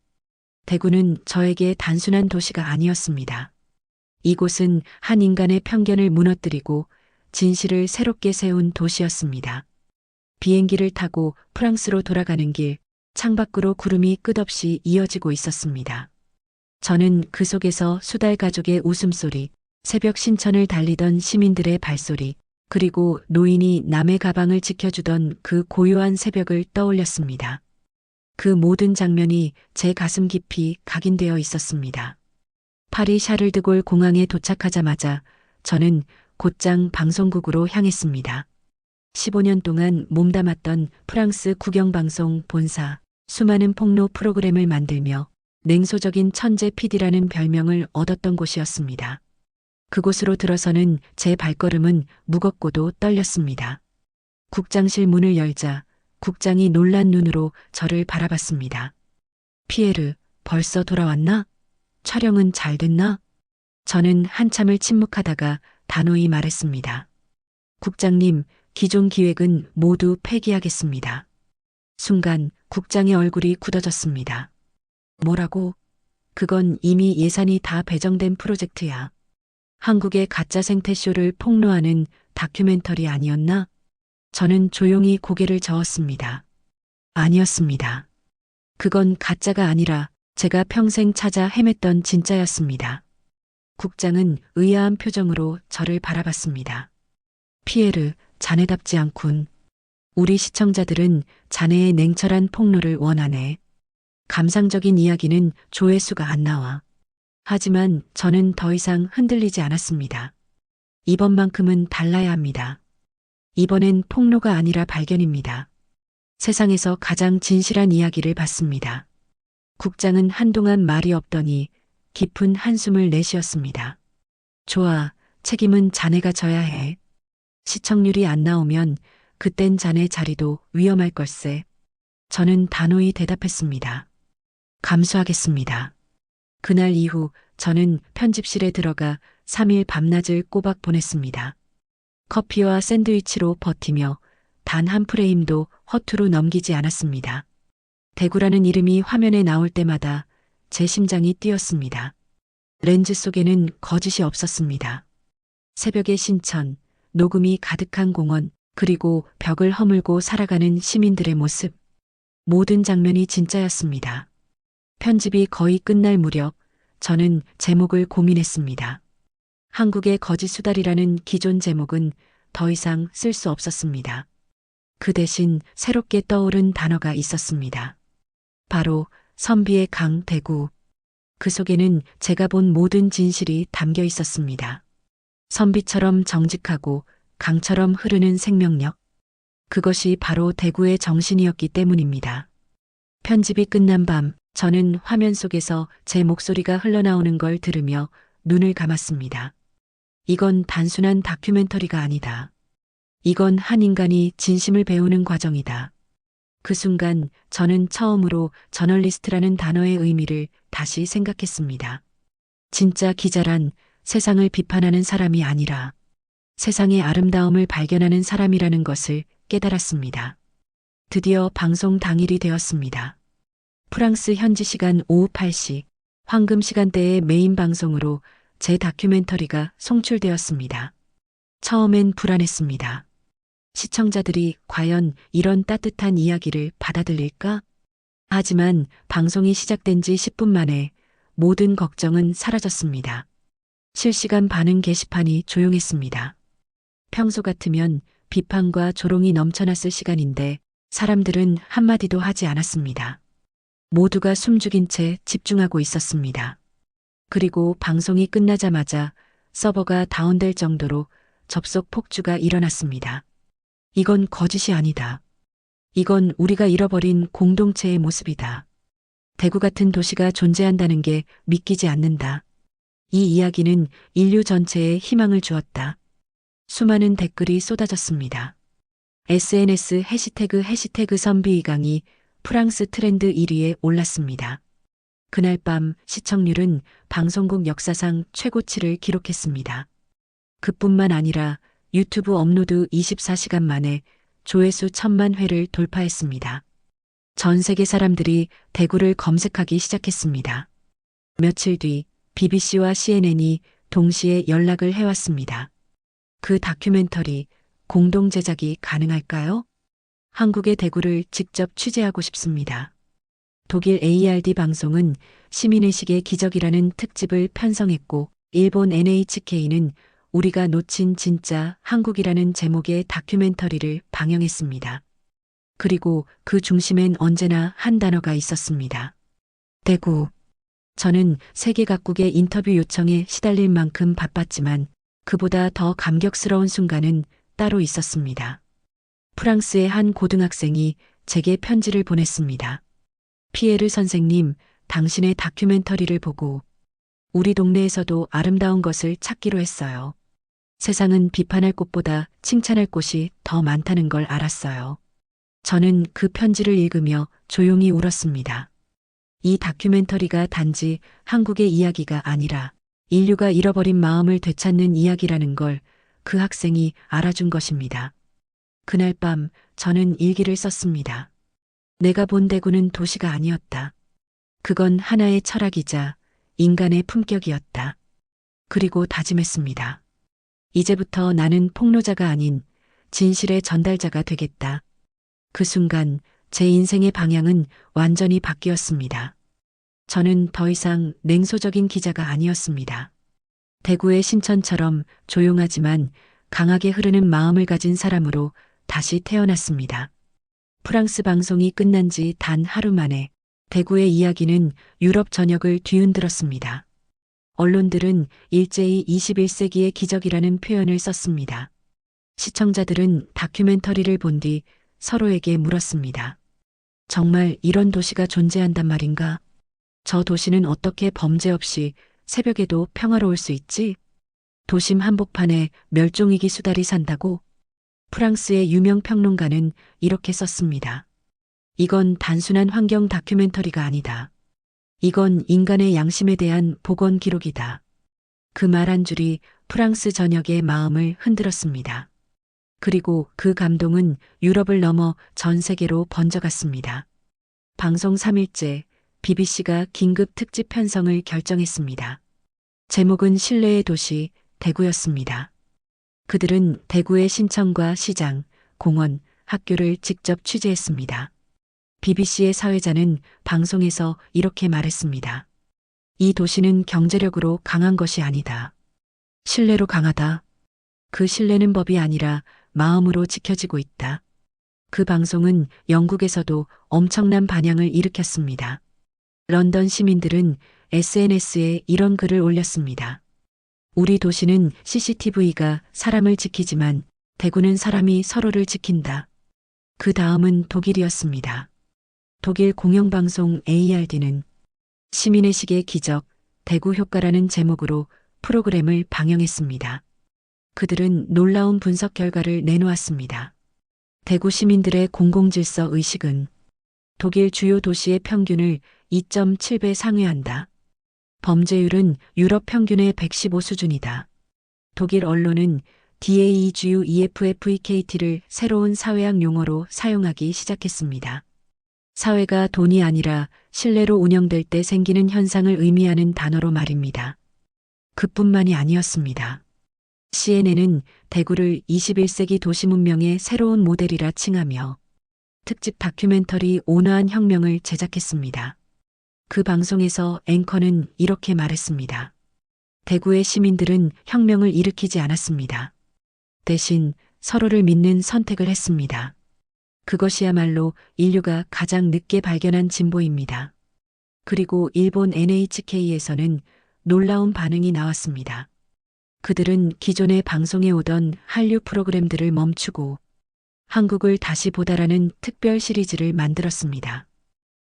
대구는 저에게 단순한 도시가 아니었습니다. 이곳은 한 인간의 편견을 무너뜨리고 진실을 새롭게 세운 도시였습니다. 비행기를 타고 프랑스로 돌아가는 길, 창밖으로 구름이 끝없이 이어지고 있었습니다. 저는 그 속에서 수달 가족의 웃음소리, 새벽 신천을 달리던 시민들의 발소리, 그리고 노인이 남의 가방을 지켜주던 그 고요한 새벽을 떠올렸습니다. 그 모든 장면이 제 가슴 깊이 각인되어 있었습니다. 파리 샤를드골 공항에 도착하자마자 저는 곧장 방송국으로 향했습니다. 15년 동안 몸담았던 프랑스 국영방송 본사, 수많은 폭로 프로그램을 만들며 냉소적인 천재 PD라는 별명을 얻었던 곳이었습니다. 그곳으로 들어서는 제 발걸음은 무겁고도 떨렸습니다. 국장실 문을 열자 국장이 놀란 눈으로 저를 바라봤습니다. 피에르, 벌써 돌아왔나? 촬영은 잘 됐나? 저는 한참을 침묵하다가 단호히 말했습니다. 국장님, 기존 기획은 모두 폐기하겠습니다. 순간 국장의 얼굴이 굳어졌습니다. 뭐라고? 그건 이미 예산이 다 배정된 프로젝트야. 한국의 가짜 생태쇼를 폭로하는 다큐멘터리 아니었나? 저는 조용히 고개를 저었습니다. 아니었습니다. 그건 가짜가 아니라 제가 평생 찾아 헤맸던 진짜였습니다. 국장은 의아한 표정으로 저를 바라봤습니다. 피에르, 자네답지 않군. 우리 시청자들은 자네의 냉철한 폭로를 원하네. 감상적인 이야기는 조회수가 안 나와. 하지만 저는 더 이상 흔들리지 않았습니다. 이번만큼은 달라야 합니다. 이번엔 폭로가 아니라 발견입니다. 세상에서 가장 진실한 이야기를 봤습니다. 국장은 한동안 말이 없더니 깊은 한숨을 내쉬었습니다. 좋아, 책임은 자네가 져야 해. 시청률이 안 나오면 그땐 자네 자리도 위험할 걸세. 저는 단호히 대답했습니다. 감수하겠습니다. 그날 이후 저는 편집실에 들어가 3일 밤낮을 꼬박 보냈습니다. 커피와 샌드위치로 버티며 단 한 프레임도 허투루 넘기지 않았습니다. 대구라는 이름이 화면에 나올 때마다 제 심장이 뛰었습니다. 렌즈 속에는 거짓이 없었습니다. 새벽의 신천, 녹음이 가득한 공원, 그리고 벽을 허물고 살아가는 시민들의 모습. 모든 장면이 진짜였습니다. 편집이 거의 끝날 무렵 저는 제목을 고민했습니다. 한국의 거짓 수달이라는 기존 제목은 더 이상 쓸 수 없었습니다. 그 대신 새롭게 떠오른 단어가 있었습니다. 바로 선비의 강 대구. 그 속에는 제가 본 모든 진실이 담겨 있었습니다. 선비처럼 정직하고 강처럼 흐르는 생명력. 그것이 바로 대구의 정신이었기 때문입니다. 편집이 끝난 밤, 저는 화면 속에서 제 목소리가 흘러나오는 걸 들으며 눈을 감았습니다. 이건 단순한 다큐멘터리가 아니다. 이건 한 인간이 진심을 배우는 과정이다. 그 순간 저는 처음으로 저널리스트라는 단어의 의미를 다시 생각했습니다. 진짜 기자란 세상을 비판하는 사람이 아니라 세상의 아름다움을 발견하는 사람이라는 것을 깨달았습니다. 드디어 방송 당일이 되었습니다. 프랑스 현지 시간 오후 8시 황금 시간대의 메인 방송으로 제 다큐멘터리가 송출되었습니다. 처음엔 불안했습니다. 시청자들이 과연 이런 따뜻한 이야기를 받아들일까? 하지만 방송이 시작된 지 10분 만에 모든 걱정은 사라졌습니다. 실시간 반응 게시판이 조용했습니다. 평소 같으면 비판과 조롱이 넘쳐났을 시간인데 사람들은 한마디도 하지 않았습니다. 모두가 숨죽인 채 집중하고 있었습니다. 그리고 방송이 끝나자마자 서버가 다운될 정도로 접속 폭주가 일어났습니다. 이건 거짓이 아니다. 이건 우리가 잃어버린 공동체의 모습이다. 대구 같은 도시가 존재한다는 게 믿기지 않는다. 이 이야기는 인류 전체에 희망을 주었다. 수많은 댓글이 쏟아졌습니다. SNS 해시태그 선비이강이 프랑스 트렌드 1위에 올랐습니다. 그날 밤 시청률은 방송국 역사상 최고치를 기록했습니다. 그뿐만 아니라 유튜브 업로드 24시간 만에 조회수 1000만 회를 돌파했습니다. 전 세계 사람들이 대구를 검색하기 시작했습니다. 며칠 뒤 BBC와 CNN이 동시에 연락을 해왔습니다. 그 다큐멘터리 공동 제작이 가능할까요? 한국의 대구를 직접 취재하고 싶습니다. 독일 ARD 방송은 시민의식의 기적이라는 특집을 편성했고 일본 NHK는 우리가 놓친 진짜 한국이라는 제목의 다큐멘터리를 방영했습니다. 그리고 그 중심엔 언제나 한 단어가 있었습니다. 대구. 저는 세계 각국의 인터뷰 요청에 시달릴 만큼 바빴지만 그보다 더 감격스러운 순간은 따로 있었습니다. 프랑스의 한 고등학생이 제게 편지를 보냈습니다. 피에르 선생님, 당신의 다큐멘터리를 보고 우리 동네에서도 아름다운 것을 찾기로 했어요. 세상은 비판할 곳보다 칭찬할 곳이 더 많다는 걸 알았어요. 저는 그 편지를 읽으며 조용히 울었습니다. 이 다큐멘터리가 단지 한국의 이야기가 아니라 인류가 잃어버린 마음을 되찾는 이야기라는 걸 그 학생이 알아준 것입니다. 그날 밤 저는 일기를 썼습니다. 내가 본 대구는 도시가 아니었다. 그건 하나의 철학이자 인간의 품격이었다. 그리고 다짐했습니다. 이제부터 나는 폭로자가 아닌 진실의 전달자가 되겠다. 그 순간 제 인생의 방향은 완전히 바뀌었습니다. 저는 더 이상 냉소적인 기자가 아니었습니다. 대구의 신천처럼 조용하지만 강하게 흐르는 마음을 가진 사람으로 다시 태어났습니다. 프랑스 방송이 끝난 지 단 하루 만에 대구의 이야기는 유럽 전역을 뒤흔들었습니다. 언론들은 일제히 21세기의 기적이라는 표현을 썼습니다. 시청자들은 다큐멘터리를 본 뒤 서로에게 물었습니다. 정말 이런 도시가 존재한단 말인가? 저 도시는 어떻게 범죄 없이 새벽에도 평화로울 수 있지? 도심 한복판에 멸종위기 수달이 산다고? 프랑스의 유명 평론가는 이렇게 썼습니다. 이건 단순한 환경 다큐멘터리가 아니다. 이건 인간의 양심에 대한 복원 기록이다. 그 말 한 줄이 프랑스 전역의 마음을 흔들었습니다. 그리고 그 감동은 유럽을 넘어 전 세계로 번져갔습니다. 방송 3일째 BBC가 긴급 특집 편성을 결정했습니다. 제목은 신뢰의 도시 대구였습니다. 그들은 대구의 신청과 시장, 공원, 학교를 직접 취재했습니다. BBC의 사회자는 방송에서 이렇게 말했습니다. 이 도시는 경제력으로 강한 것이 아니다. 신뢰로 강하다. 그 신뢰는 법이 아니라 마음으로 지켜지고 있다. 그 방송은 영국에서도 엄청난 반향을 일으켰습니다. 런던 시민들은 SNS에 이런 글을 올렸습니다. 우리 도시는 CCTV가 사람을 지키지만 대구는 사람이 서로를 지킨다. 그 다음은 독일이었습니다. 독일 공영방송 ARD는 시민의 시계 기적, 대구 효과라는 제목으로 프로그램을 방영했습니다. 그들은 놀라운 분석 결과를 내놓았습니다. 대구 시민들의 공공질서 의식은 독일 주요 도시의 평균을 2.7배 상회한다. 범죄율은 유럽 평균의 115 수준이다. 독일 언론은 DAEGUEFFEKT를 새로운 사회학 용어로 사용하기 시작했습니다. 사회가 돈이 아니라 신뢰로 운영될 때 생기는 현상을 의미하는 단어로 말입니다. 그뿐만이 아니었습니다. CNN은 대구를 21세기 도시 문명의 새로운 모델이라 칭하며 특집 다큐멘터리 온화한 혁명을 제작했습니다. 그 방송에서 앵커는 이렇게 말했습니다. 대구의 시민들은 혁명을 일으키지 않았습니다. 대신 서로를 믿는 선택을 했습니다. 그것이야말로 인류가 가장 늦게 발견한 진보입니다. 그리고 일본 NHK에서는 놀라운 반응이 나왔습니다. 그들은 기존에 방송에 오던 한류 프로그램들을 멈추고 한국을 다시 보다라는 특별 시리즈를 만들었습니다.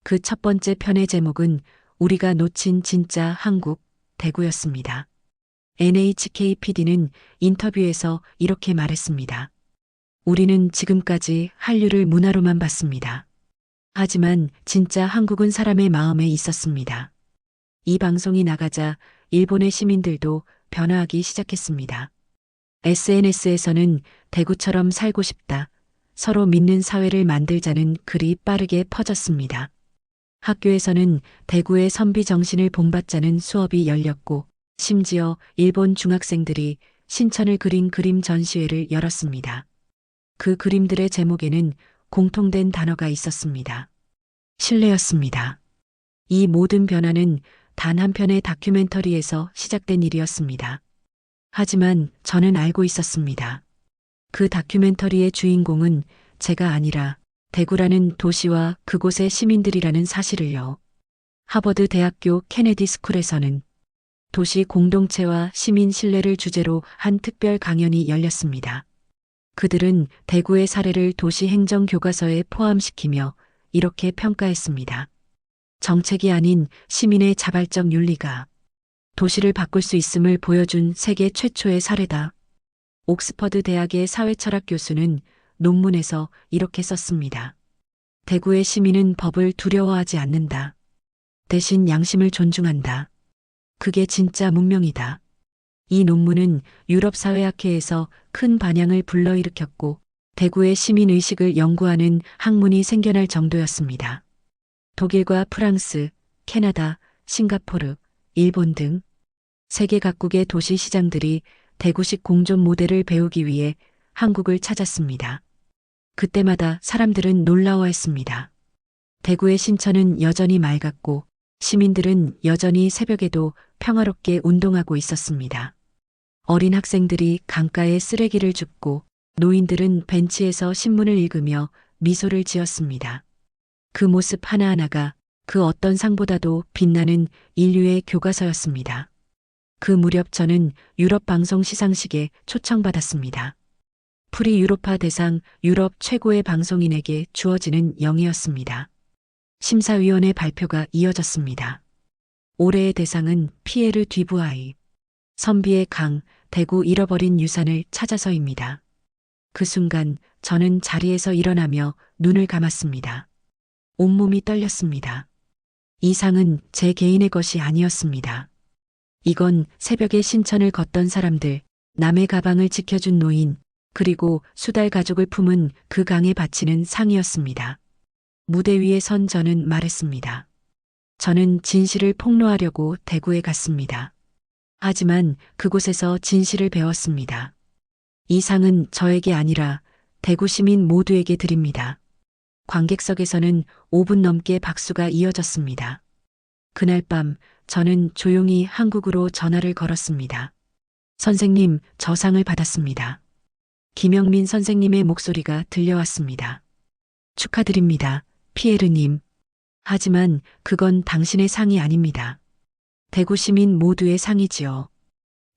그 첫 번째 편의 제목은 우리가 놓친 진짜 한국, 대구였습니다. NHK PD는 인터뷰에서 이렇게 말했습니다. 우리는 지금까지 한류를 문화로만 봤습니다. 하지만 진짜 한국은 사람의 마음에 있었습니다. 이 방송이 나가자 일본의 시민들도 변화하기 시작했습니다. SNS에서는 대구처럼 살고 싶다, 서로 믿는 사회를 만들자는 글이 빠르게 퍼졌습니다. 학교에서는 대구의 선비 정신을 본받자는 수업이 열렸고 심지어 일본 중학생들이 신천을 그린 그림 전시회를 열었습니다. 그 그림들의 제목에는 공통된 단어가 있었습니다. 신뢰였습니다. 이 모든 변화는 단 한 편의 다큐멘터리에서 시작된 일이었습니다. 하지만 저는 알고 있었습니다. 그 다큐멘터리의 주인공은 제가 아니라 대구라는 도시와 그곳의 시민들이라는 사실을요. 하버드 대학교 케네디 스쿨에서는 도시 공동체와 시민 신뢰를 주제로 한 특별 강연이 열렸습니다. 그들은 대구의 사례를 도시 행정 교과서에 포함시키며 이렇게 평가했습니다. 정책이 아닌 시민의 자발적 윤리가 도시를 바꿀 수 있음을 보여준 세계 최초의 사례다. 옥스퍼드 대학의 사회철학 교수는 논문에서 이렇게 썼습니다. 대구의 시민은 법을 두려워하지 않는다. 대신 양심을 존중한다. 그게 진짜 문명이다. 이 논문은 유럽사회학회에서 큰 반향을 불러일으켰고 대구의 시민의식을 연구하는 학문이 생겨날 정도였습니다. 독일과 프랑스, 캐나다, 싱가포르, 일본 등 세계 각국의 도시 시장들이 대구식 공존 모델을 배우기 위해 한국을 찾았습니다. 그때마다 사람들은 놀라워했습니다. 대구의 신천은 여전히 맑았고 시민들은 여전히 새벽에도 평화롭게 운동하고 있었습니다. 어린 학생들이 강가에 쓰레기를 줍고 노인들은 벤치에서 신문을 읽으며 미소를 지었습니다. 그 모습 하나하나가 그 어떤 상보다도 빛나는 인류의 교과서였습니다. 그 무렵 저는 유럽 방송 시상식에 초청받았습니다. 프리 유로파 대상 유럽 최고의 방송인에게 주어지는 영예였습니다. 심사위원회 발표가 이어졌습니다. 올해의 대상은 피에르 뒤부아이, 선비의 강, 대구 잃어버린 유산을 찾아서입니다. 그 순간 저는 자리에서 일어나며 눈을 감았습니다. 온몸이 떨렸습니다. 이 상은 제 개인의 것이 아니었습니다. 이건 새벽에 신천을 걷던 사람들, 남의 가방을 지켜준 노인, 그리고 수달 가족을 품은 그 강에 바치는 상이었습니다. 무대 위에 선 저는 말했습니다. 저는 진실을 폭로하려고 대구에 갔습니다. 하지만 그곳에서 진실을 배웠습니다. 이 상은 저에게 아니라 대구 시민 모두에게 드립니다. 관객석에서는 5분 넘게 박수가 이어졌습니다. 그날 밤 저는 조용히 한국으로 전화를 걸었습니다. 선생님, 저 상을 받았습니다. 김영민 선생님의 목소리가 들려왔습니다. 축하드립니다, 피에르님. 하지만 그건 당신의 상이 아닙니다. 대구 시민 모두의 상이지요.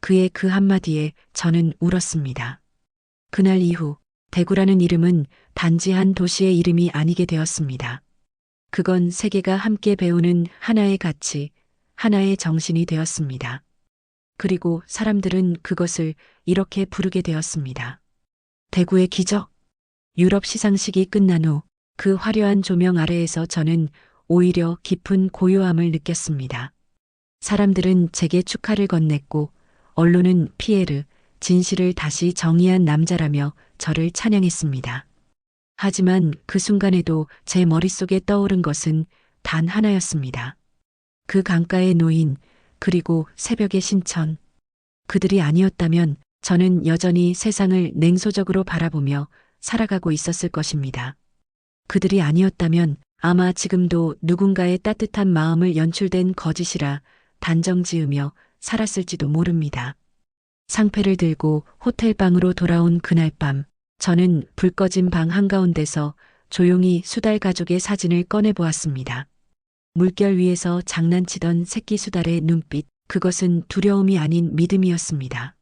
그의 그 한마디에 저는 울었습니다. 그날 이후 대구라는 이름은 단지 한 도시의 이름이 아니게 되었습니다. 그건 세계가 함께 배우는 하나의 가치, 하나의 정신이 되었습니다. 그리고 사람들은 그것을 이렇게 부르게 되었습니다. 대구의 기적. 유럽 시상식이 끝난 후 그 화려한 조명 아래에서 저는 오히려 깊은 고요함을 느꼈습니다. 사람들은 제게 축하를 건넸고 언론은 피에르, 진실을 다시 정의한 남자라며 저를 찬양했습니다. 하지만 그 순간에도 제 머릿속에 떠오른 것은 단 하나였습니다. 그 강가의 노인, 그리고 새벽의 신천. 그들이 아니었다면 저는 여전히 세상을 냉소적으로 바라보며 살아가고 있었을 것입니다. 그들이 아니었다면 아마 지금도 누군가의 따뜻한 마음을 연출된 거짓이라 단정 지으며 살았을지도 모릅니다. 상패를 들고 호텔방으로 돌아온 그날 밤, 저는 불 꺼진 방 한가운데서 조용히 수달 가족의 사진을 꺼내보았습니다. 물결 위에서 장난치던 새끼 수달의 눈빛, 그것은 두려움이 아닌 믿음이었습니다.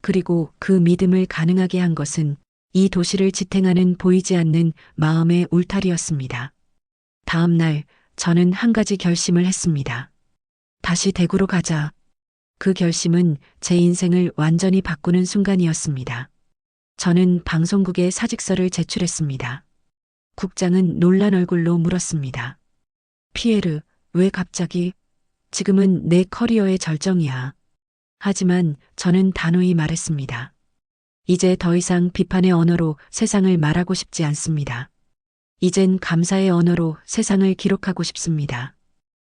그리고 그 믿음을 가능하게 한 것은 이 도시를 지탱하는 보이지 않는 마음의 울타리였습니다. 다음 날 저는 한 가지 결심을 했습니다. 다시 대구로 가자. 그 결심은 제 인생을 완전히 바꾸는 순간이었습니다. 저는 방송국에 사직서를 제출했습니다. 국장은 놀란 얼굴로 물었습니다. 피에르, 왜 갑자기? 지금은 내 커리어의 절정이야. 하지만 저는 단호히 말했습니다. 이제 더 이상 비판의 언어로 세상을 말하고 싶지 않습니다. 이젠 감사의 언어로 세상을 기록하고 싶습니다.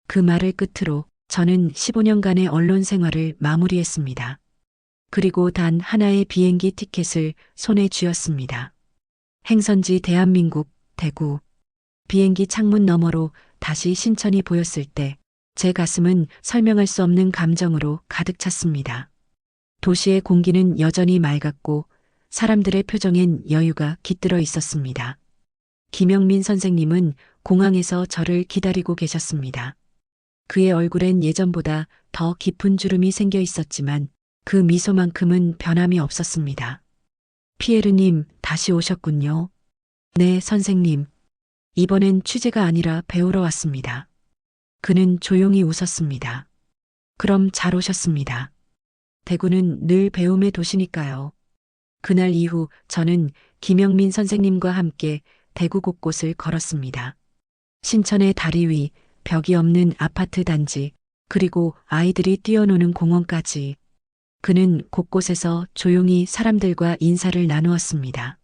그 말을 끝으로 저는 15년간의 언론 생활을 마무리했습니다. 그리고 단 하나의 비행기 티켓을 손에 쥐었습니다. 행선지 대한민국, 대구. 비행기 창문 너머로 다시 신천이 보였을 때 제 가슴은 설명할 수 없는 감정으로 가득 찼습니다. 도시의 공기는 여전히 맑았고 사람들의 표정엔 여유가 깃들어 있었습니다. 김영민 선생님은 공항에서 저를 기다리고 계셨습니다. 그의 얼굴엔 예전보다 더 깊은 주름이 생겨 있었지만 그 미소만큼은 변함이 없었습니다. 피에르님, 다시 오셨군요. 네, 선생님. 이번엔 취재가 아니라 배우러 왔습니다. 그는 조용히 웃었습니다. 그럼 잘 오셨습니다. 대구는 늘 배움의 도시니까요. 그날 이후 저는 김영민 선생님과 함께 대구 곳곳을 걸었습니다. 신천의 다리 위, 벽이 없는 아파트 단지, 그리고 아이들이 뛰어노는 공원까지. 그는 곳곳에서 조용히 사람들과 인사를 나누었습니다.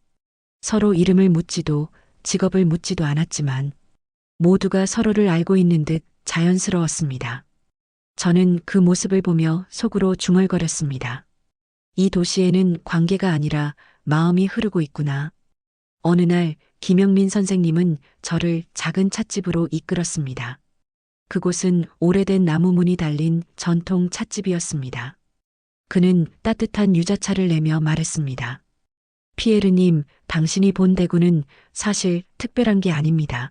서로 이름을 묻지도 직업을 묻지도 않았지만 모두가 서로를 알고 있는 듯 자연스러웠습니다. 저는 그 모습을 보며 속으로 중얼거렸습니다. 이 도시에는 관계가 아니라 마음이 흐르고 있구나. 어느 날 김영민 선생님은 저를 작은 찻집으로 이끌었습니다. 그곳은 오래된 나무 문이 달린 전통 찻집이었습니다. 그는 따뜻한 유자차를 내며 말했습니다. 피에르님, 당신이 본 대구는 사실 특별한 게 아닙니다.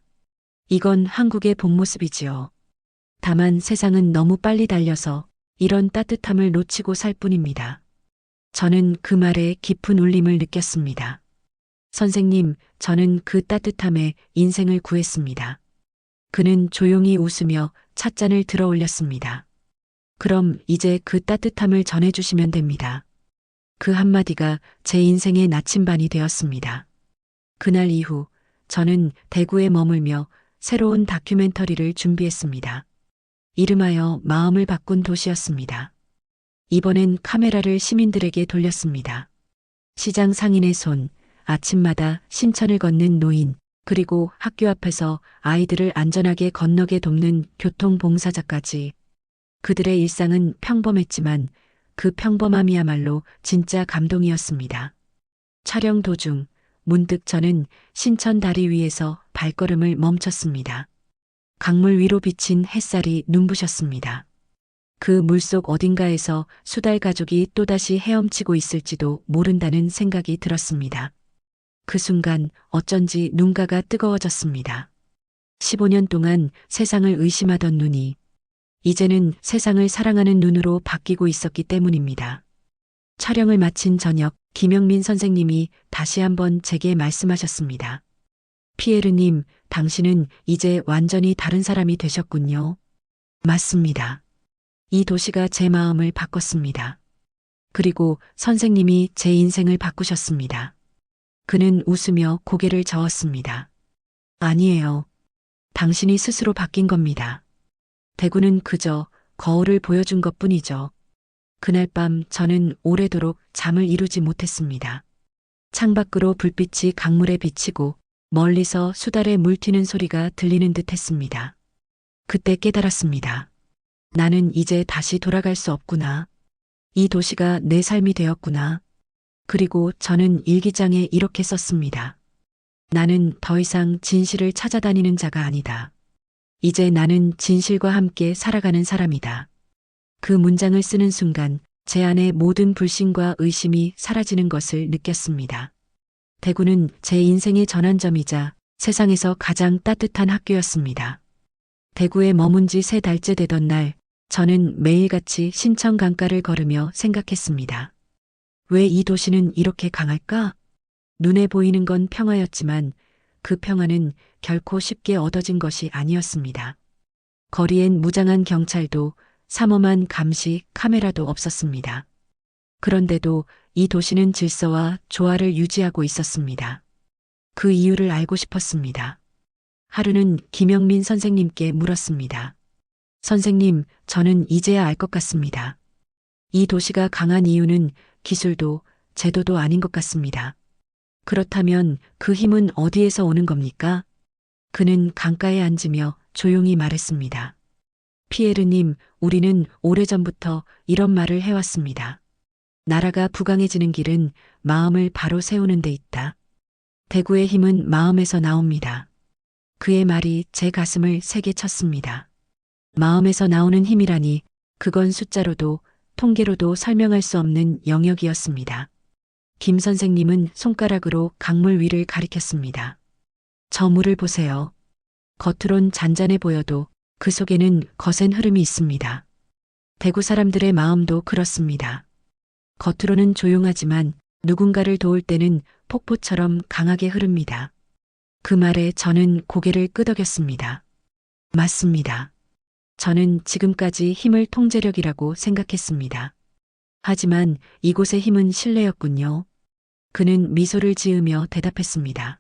이건 한국의 본 모습이지요. 다만 세상은 너무 빨리 달려서 이런 따뜻함을 놓치고 살 뿐입니다. 저는 그 말에 깊은 울림을 느꼈습니다. 선생님, 저는 그 따뜻함에 인생을 구했습니다. 그는 조용히 웃으며 찻잔을 들어 올렸습니다. 그럼 이제 그 따뜻함을 전해주시면 됩니다. 그 한마디가 제 인생의 나침반이 되었습니다. 그날 이후 저는 대구에 머물며 새로운 다큐멘터리를 준비했습니다. 이름하여 마음을 바꾼 도시였습니다. 이번엔 카메라를 시민들에게 돌렸습니다. 시장 상인의 손, 아침마다 신천을 걷는 노인, 그리고 학교 앞에서 아이들을 안전하게 건너게 돕는 교통봉사자까지. 그들의 일상은 평범했지만 그 평범함이야말로 진짜 감동이었습니다. 촬영 도중 문득 저는 신천 다리 위에서 발걸음을 멈췄습니다. 강물 위로 비친 햇살이 눈부셨습니다. 그 물속 어딘가에서 수달 가족이 또다시 헤엄치고 있을지도 모른다는 생각이 들었습니다. 그 순간 어쩐지 눈가가 뜨거워졌습니다. 15년 동안 세상을 의심하던 눈이 이제는 세상을 사랑하는 눈으로 바뀌고 있었기 때문입니다. 촬영을 마친 저녁, 김영민 선생님이 다시 한번 제게 말씀하셨습니다. 피에르님, 당신은 이제 완전히 다른 사람이 되셨군요. 맞습니다. 이 도시가 제 마음을 바꿨습니다. 그리고 선생님이 제 인생을 바꾸셨습니다. 그는 웃으며 고개를 저었습니다. 아니에요. 당신이 스스로 바뀐 겁니다. 대구는 그저 거울을 보여준 것뿐이죠. 그날 밤 저는 오래도록 잠을 이루지 못했습니다. 창밖으로 불빛이 강물에 비치고 멀리서 수달에 물 튀는 소리가 들리는 듯 했습니다. 그때 깨달았습니다. 나는 이제 다시 돌아갈 수 없구나. 이 도시가 내 삶이 되었구나. 그리고 저는 일기장에 이렇게 썼습니다. 나는 더 이상 진실을 찾아다니는 자가 아니다. 이제 나는 진실과 함께 살아가는 사람이다. 그 문장을 쓰는 순간 제 안의 모든 불신과 의심이 사라지는 것을 느꼈습니다. 대구는 제 인생의 전환점이자 세상에서 가장 따뜻한 학교였습니다. 대구에 머문 지 3달째 되던 날, 저는 매일같이 신천 강가를 걸으며 생각했습니다. 왜 이 도시는 이렇게 강할까? 눈에 보이는 건 평화였지만 그 평화는 결코 쉽게 얻어진 것이 아니었습니다. 거리엔 무장한 경찰도 삼엄한 감시 카메라도 없었습니다. 그런데도 이 도시는 질서와 조화를 유지하고 있었습니다. 그 이유를 알고 싶었습니다. 하루는 김영민 선생님께 물었습니다. 선생님, 저는 이제야 알 것 같습니다. 이 도시가 강한 이유는 기술도 제도도 아닌 것 같습니다. 그렇다면 그 힘은 어디에서 오는 겁니까? 그는 강가에 앉으며 조용히 말했습니다. 피에르님, 우리는 오래전부터 이런 말을 해왔습니다. 나라가 부강해지는 길은 마음을 바로 세우는 데 있다. 대구의 힘은 마음에서 나옵니다. 그의 말이 제 가슴을 세게 쳤습니다. 마음에서 나오는 힘이라니 그건 숫자로도 통계로도 설명할 수 없는 영역이었습니다. 김 선생님은 손가락으로 강물 위를 가리켰습니다. 저 물을 보세요. 겉으론 잔잔해 보여도 그 속에는 거센 흐름이 있습니다. 대구 사람들의 마음도 그렇습니다. 겉으로는 조용하지만 누군가를 도울 때는 폭포처럼 강하게 흐릅니다. 그 말에 저는 고개를 끄덕였습니다. 맞습니다. 저는 지금까지 힘을 통제력이라고 생각했습니다. 하지만 이곳의 힘은 신뢰였군요. 그는 미소를 지으며 대답했습니다.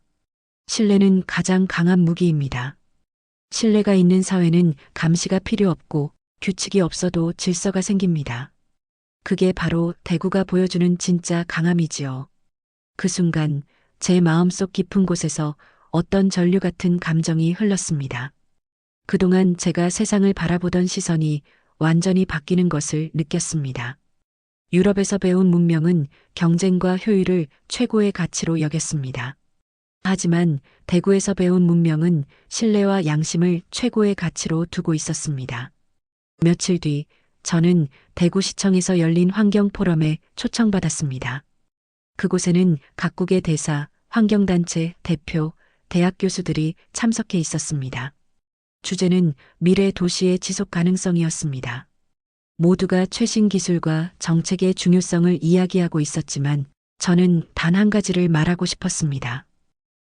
신뢰는 가장 강한 무기입니다. 신뢰가 있는 사회는 감시가 필요 없고 규칙이 없어도 질서가 생깁니다. 그게 바로 대구가 보여주는 진짜 강함이지요. 그 순간 제 마음속 깊은 곳에서 어떤 전류 같은 감정이 흘렀습니다. 그동안 제가 세상을 바라보던 시선이 완전히 바뀌는 것을 느꼈습니다. 유럽에서 배운 문명은 경쟁과 효율을 최고의 가치로 여겼습니다. 하지만 대구에서 배운 문명은 신뢰와 양심을 최고의 가치로 두고 있었습니다. 며칠 뒤 저는 대구시청에서 열린 환경포럼에 초청받았습니다. 그곳에는 각국의 대사, 환경단체, 대표, 대학 교수들이 참석해 있었습니다. 주제는 미래 도시의 지속 가능성이었습니다. 모두가 최신 기술과 정책의 중요성을 이야기하고 있었지만 저는 단 한 가지를 말하고 싶었습니다.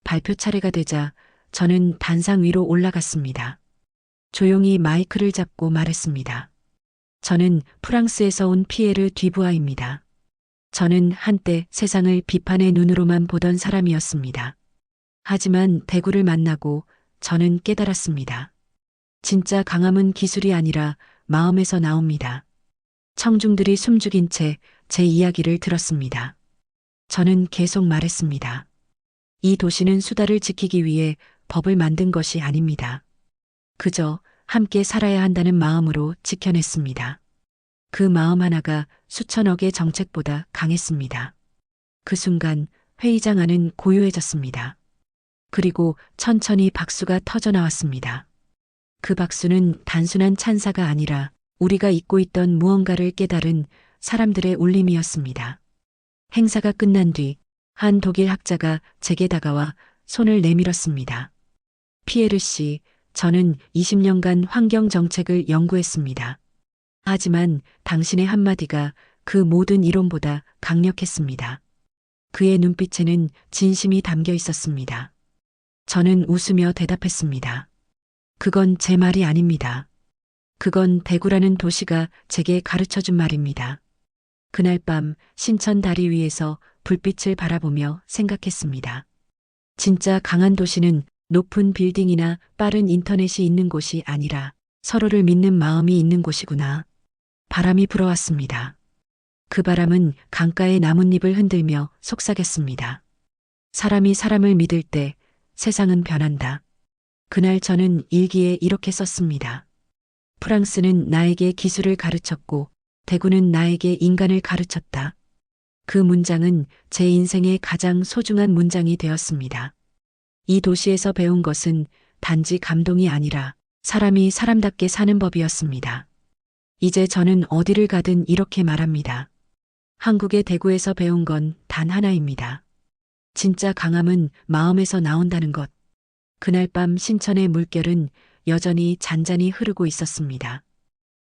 발표 차례가 되자 저는 단상 위로 올라갔습니다. 조용히 마이크를 잡고 말했습니다. 저는 프랑스에서 온 피에르 뒤부아입니다. 저는 한때 세상을 비판의 눈으로만 보던 사람이었습니다. 하지만 대구를 만나고 저는 깨달았습니다. 진짜 강함은 기술이 아니라 마음에서 나옵니다. 청중들이 숨죽인 채 제 이야기를 들었습니다. 저는 계속 말했습니다. 이 도시는 수다를 지키기 위해 법을 만든 것이 아닙니다. 그저 함께 살아야 한다는 마음으로 지켜냈습니다. 그 마음 하나가 수천억의 정책보다 강했습니다. 그 순간 회의장 안은 고요해졌습니다. 그리고 천천히 박수가 터져 나왔습니다. 그 박수는 단순한 찬사가 아니라 우리가 잊고 있던 무언가를 깨달은 사람들의 울림이었습니다. 행사가 끝난 뒤 한 독일 학자가 제게 다가와 손을 내밀었습니다. 피에르 씨, 저는 20년간 환경 정책을 연구했습니다. 하지만 당신의 한마디가 그 모든 이론보다 강력했습니다. 그의 눈빛에는 진심이 담겨 있었습니다. 저는 웃으며 대답했습니다. 그건 제 말이 아닙니다. 그건 대구라는 도시가 제게 가르쳐준 말입니다. 그날 밤 신천 다리 위에서 불빛을 바라보며 생각했습니다. 진짜 강한 도시는 높은 빌딩이나 빠른 인터넷이 있는 곳이 아니라 서로를 믿는 마음이 있는 곳이구나. 바람이 불어왔습니다. 그 바람은 강가의 나뭇잎을 흔들며 속삭였습니다. 사람이 사람을 믿을 때 세상은 변한다. 그날 저는 일기에 이렇게 썼습니다. 프랑스는 나에게 기술을 가르쳤고 대구는 나에게 인간을 가르쳤다. 그 문장은 제 인생의 가장 소중한 문장이 되었습니다. 이 도시에서 배운 것은 단지 감동이 아니라 사람이 사람답게 사는 법이었습니다. 이제 저는 어디를 가든 이렇게 말합니다. 한국의 대구에서 배운 건 단 하나입니다. 진짜 강함은 마음에서 나온다는 것. 그날 밤 신천의 물결은 여전히 잔잔히 흐르고 있었습니다.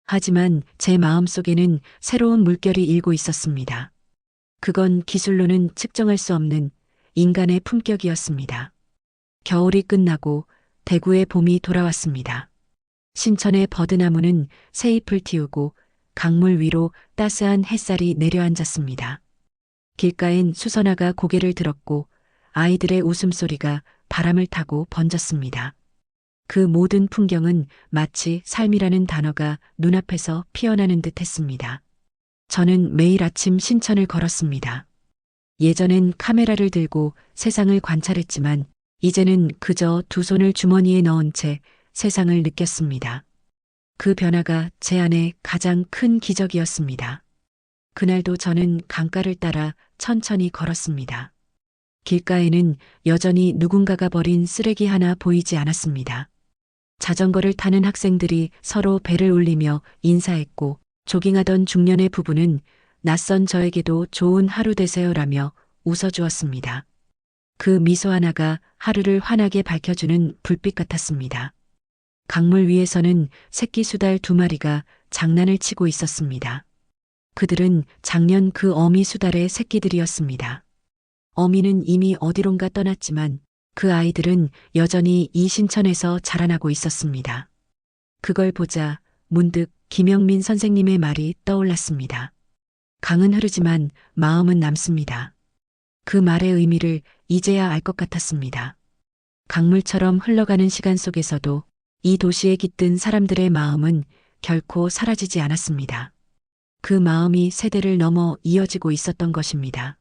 하지만 제 마음속에는 새로운 물결이 일고 있었습니다. 그건 기술로는 측정할 수 없는 인간의 품격이었습니다. 겨울이 끝나고 대구의 봄이 돌아왔습니다. 신천의 버드나무는 새 잎을 틔우고 강물 위로 따스한 햇살이 내려앉았습니다. 길가엔 수선화가 고개를 들었고 아이들의 웃음소리가 바람을 타고 번졌습니다. 그 모든 풍경은 마치 삶이라는 단어가 눈앞에서 피어나는 듯 했습니다. 저는 매일 아침 신천을 걸었습니다. 예전엔 카메라를 들고 세상을 관찰했지만 이제는 그저 두 손을 주머니에 넣은 채 세상을 느꼈습니다. 그 변화가 제 안에 가장 큰 기적이었습니다. 그날도 저는 강가를 따라 천천히 걸었습니다. 길가에는 여전히 누군가가 버린 쓰레기 하나 보이지 않았습니다. 자전거를 타는 학생들이 서로 배를 올리며 인사했고 조깅하던 중년의 부부는 낯선 저에게도 좋은 하루 되세요라며 웃어주었습니다. 그 미소 하나가 하루를 환하게 밝혀주는 불빛 같았습니다. 강물 위에서는 새끼 수달 2마리가 장난을 치고 있었습니다. 그들은 작년 그 어미 수달의 새끼들이었습니다. 어미는 이미 어디론가 떠났지만 그 아이들은 여전히 이 신천에서 자라나고 있었습니다. 그걸 보자 문득 김영민 선생님의 말이 떠올랐습니다. 강은 흐르지만 마음은 남습니다. 그 말의 의미를 이제야 알 것 같았습니다. 강물처럼 흘러가는 시간 속에서도 이 도시에 깃든 사람들의 마음은 결코 사라지지 않았습니다. 그 마음이 세대를 넘어 이어지고 있었던 것입니다.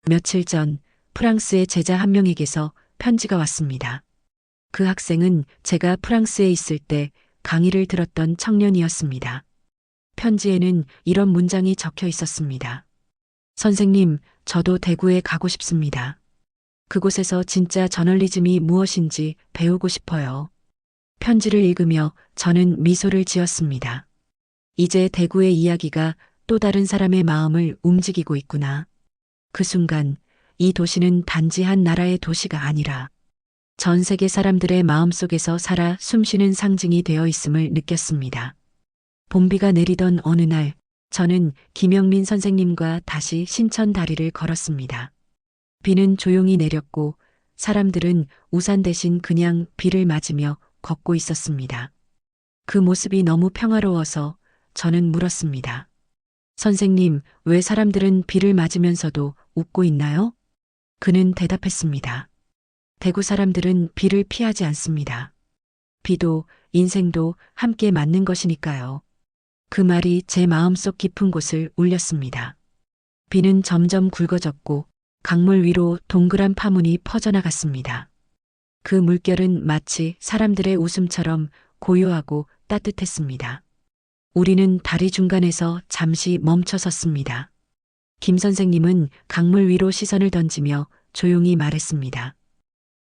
며칠 전 프랑스의 제자 한 명에게서 편지가 왔습니다. 그 학생은 제가 프랑스에 있을 때 강의를 들었던 청년이었습니다. 편지에는 이런 문장이 적혀 있었습니다. 선생님, 저도 대구에 가고 싶습니다. 그곳에서 진짜 저널리즘이 무엇인지 배우고 싶어요. 편지를 읽으며 저는 미소를 지었습니다. 이제 대구의 이야기가 또 다른 사람의 마음을 움직이고 있구나. 그 순간 이 도시는 단지 한 나라의 도시가 아니라 전 세계 사람들의 마음속에서 살아 숨쉬는 상징이 되어 있음을 느꼈습니다. 봄비가 내리던 어느 날 저는 김영민 선생님과 다시 신천 다리를 걸었습니다. 비는 조용히 내렸고 사람들은 우산 대신 그냥 비를 맞으며 걷고 있었습니다. 그 모습이 너무 평화로워서 저는 물었습니다. 선생님, 왜 사람들은 비를 맞으면서도 웃고 있나요? 그는 대답했습니다. 대구 사람들은 비를 피하지 않습니다. 비도 인생도 함께 맞는 것이니까요. 그 말이 제 마음속 깊은 곳을 울렸습니다. 비는 점점 굵어졌고 강물 위로 동그란 파문이 퍼져나갔습니다. 그 물결은 마치 사람들의 웃음처럼 고요하고 따뜻했습니다. 우리는 다리 중간에서 잠시 멈춰 섰습니다. 김 선생님은 강물 위로 시선을 던지며 조용히 말했습니다.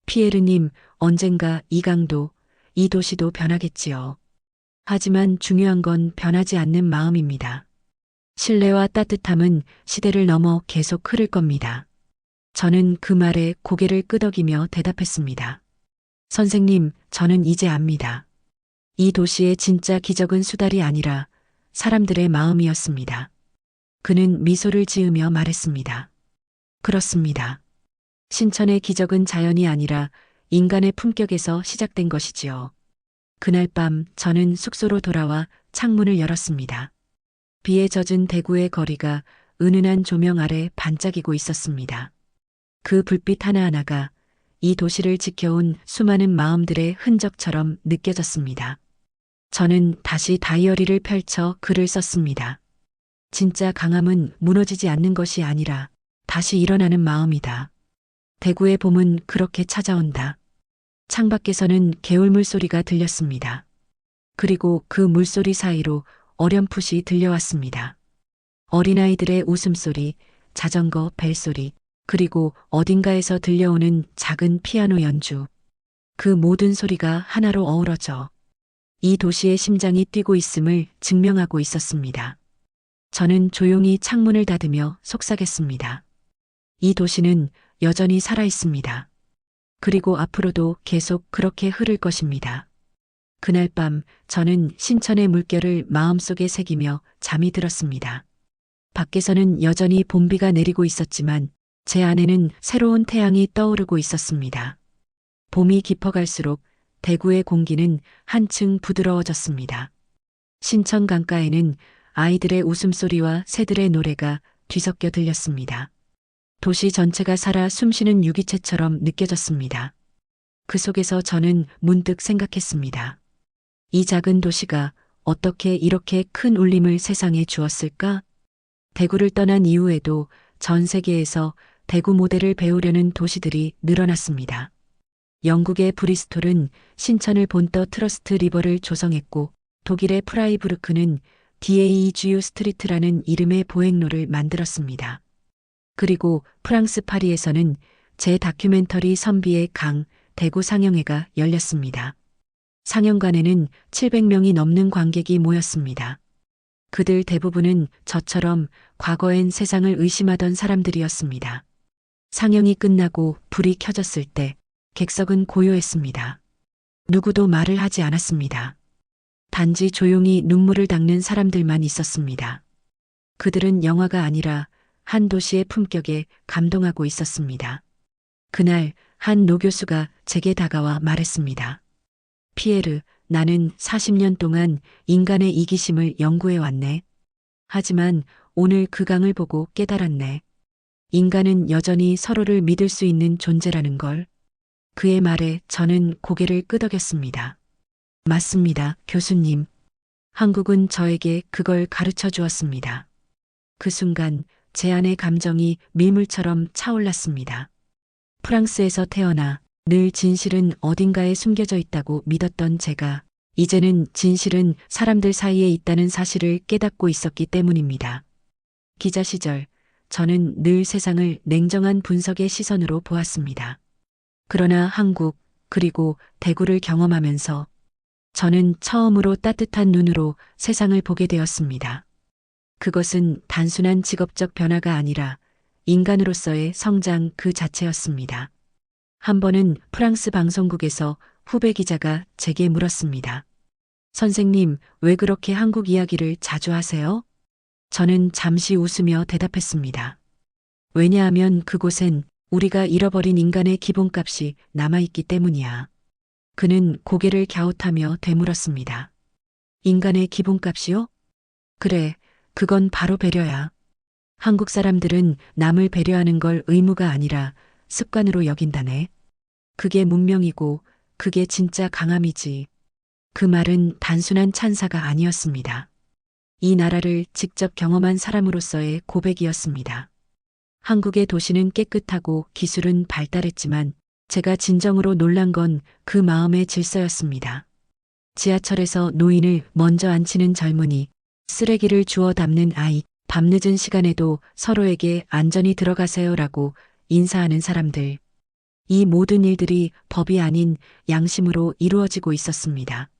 피에르님, 언젠가 이 강도, 이 도시도 변하겠지요. 하지만 중요한 건 변하지 않는 마음입니다. 신뢰와 따뜻함은 시대를 넘어 계속 흐를 겁니다. 저는 그 말에 고개를 끄덕이며 대답했습니다. 선생님, 저는 이제 압니다. 이 도시의 진짜 기적은 수달이 아니라 사람들의 마음이었습니다. 그는 미소를 지으며 말했습니다. 그렇습니다. 신천의 기적은 자연이 아니라 인간의 품격에서 시작된 것이지요. 그날 밤 저는 숙소로 돌아와 창문을 열었습니다. 비에 젖은 대구의 거리가 은은한 조명 아래 반짝이고 있었습니다. 그 불빛 하나하나가 이 도시를 지켜온 수많은 마음들의 흔적처럼 느껴졌습니다. 저는 다시 다이어리를 펼쳐 글을 썼습니다. 진짜 강함은 무너지지 않는 것이 아니라 다시 일어나는 마음이다. 대구의 봄은 그렇게 찾아온다. 창밖에서는 개울물 소리가 들렸습니다. 그리고 그 물소리 사이로 어렴풋이 들려왔습니다. 어린아이들의 웃음소리, 자전거 벨소리, 그리고 어딘가에서 들려오는 작은 피아노 연주. 그 모든 소리가 하나로 어우러져 이 도시의 심장이 뛰고 있음을 증명하고 있었습니다. 저는 조용히 창문을 닫으며 속삭였습니다. 이 도시는 여전히 살아 있습니다. 그리고 앞으로도 계속 그렇게 흐를 것입니다. 그날 밤 저는 신천의 물결을 마음속에 새기며 잠이 들었습니다. 밖에서는 여전히 봄비가 내리고 있었지만 제 안에는 새로운 태양이 떠오르고 있었습니다. 봄이 깊어갈수록 대구의 공기는 한층 부드러워졌습니다. 신천 강가에는 아이들의 웃음소리와 새들의 노래가 뒤섞여 들렸습니다. 도시 전체가 살아 숨쉬는 유기체처럼 느껴졌습니다. 그 속에서 저는 문득 생각했습니다. 이 작은 도시가 어떻게 이렇게 큰 울림을 세상에 주었을까? 대구를 떠난 이후에도 전 세계에서 대구 모델을 배우려는 도시들이 늘어났습니다. 영국의 브리스톨은 신천을 본떠 트러스트 리버를 조성했고 독일의 프라이부르크는 DAEGU 스트리트라는 이름의 보행로를 만들었습니다. 그리고 프랑스 파리에서는 제 다큐멘터리 선비의 강 대구 상영회가 열렸습니다. 상영관에는 700명이 넘는 관객이 모였습니다. 그들 대부분은 저처럼 과거엔 세상을 의심하던 사람들이었습니다. 상영이 끝나고 불이 켜졌을 때 객석은 고요했습니다. 누구도 말을 하지 않았습니다. 단지 조용히 눈물을 닦는 사람들만 있었습니다. 그들은 영화가 아니라 한 도시의 품격에 감동하고 있었습니다. 그날 한 노교수가 제게 다가와 말했습니다. 피에르, 나는 40년 동안 인간의 이기심을 연구해 왔네. 하지만 오늘 그 강을 보고 깨달았네. 인간은 여전히 서로를 믿을 수 있는 존재라는 걸. 그의 말에 저는 고개를 끄덕였습니다. 맞습니다, 교수님. 한국은 저에게 그걸 가르쳐 주었습니다. 그 순간 제 안의 감정이 밀물처럼 차올랐습니다. 프랑스에서 태어나 늘 진실은 어딘가에 숨겨져 있다고 믿었던 제가 이제는 진실은 사람들 사이에 있다는 사실을 깨닫고 있었기 때문입니다. 기자 시절 저는 늘 세상을 냉정한 분석의 시선으로 보았습니다. 그러나 한국 그리고 대구를 경험하면서 저는 처음으로 따뜻한 눈으로 세상을 보게 되었습니다. 그것은 단순한 직업적 변화가 아니라 인간으로서의 성장 그 자체였습니다. 한 번은 프랑스 방송국에서 후배 기자가 제게 물었습니다. 선생님, 왜 그렇게 한국 이야기를 자주 하세요? 저는 잠시 웃으며 대답했습니다. 왜냐하면 그곳엔 우리가 잃어버린 인간의 기본값이 남아있기 때문이야. 그는 고개를 갸웃하며 되물었습니다. 인간의 기본값이요? 그래, 그건 바로 배려야. 한국 사람들은 남을 배려하는 걸 의무가 아니라 습관으로 여긴다네. 그게 문명이고 그게 진짜 강함이지. 그 말은 단순한 찬사가 아니었습니다. 이 나라를 직접 경험한 사람으로서의 고백이었습니다. 한국의 도시는 깨끗하고 기술은 발달했지만 제가 진정으로 놀란 건 그 마음의 질서였습니다. 지하철에서 노인을 먼저 앉히는 젊은이, 쓰레기를 주워 담는 아이, 밤늦은 시간에도 서로에게 안전히 들어가세요라고 인사하는 사람들. 이 모든 일들이 법이 아닌 양심으로 이루어지고 있었습니다.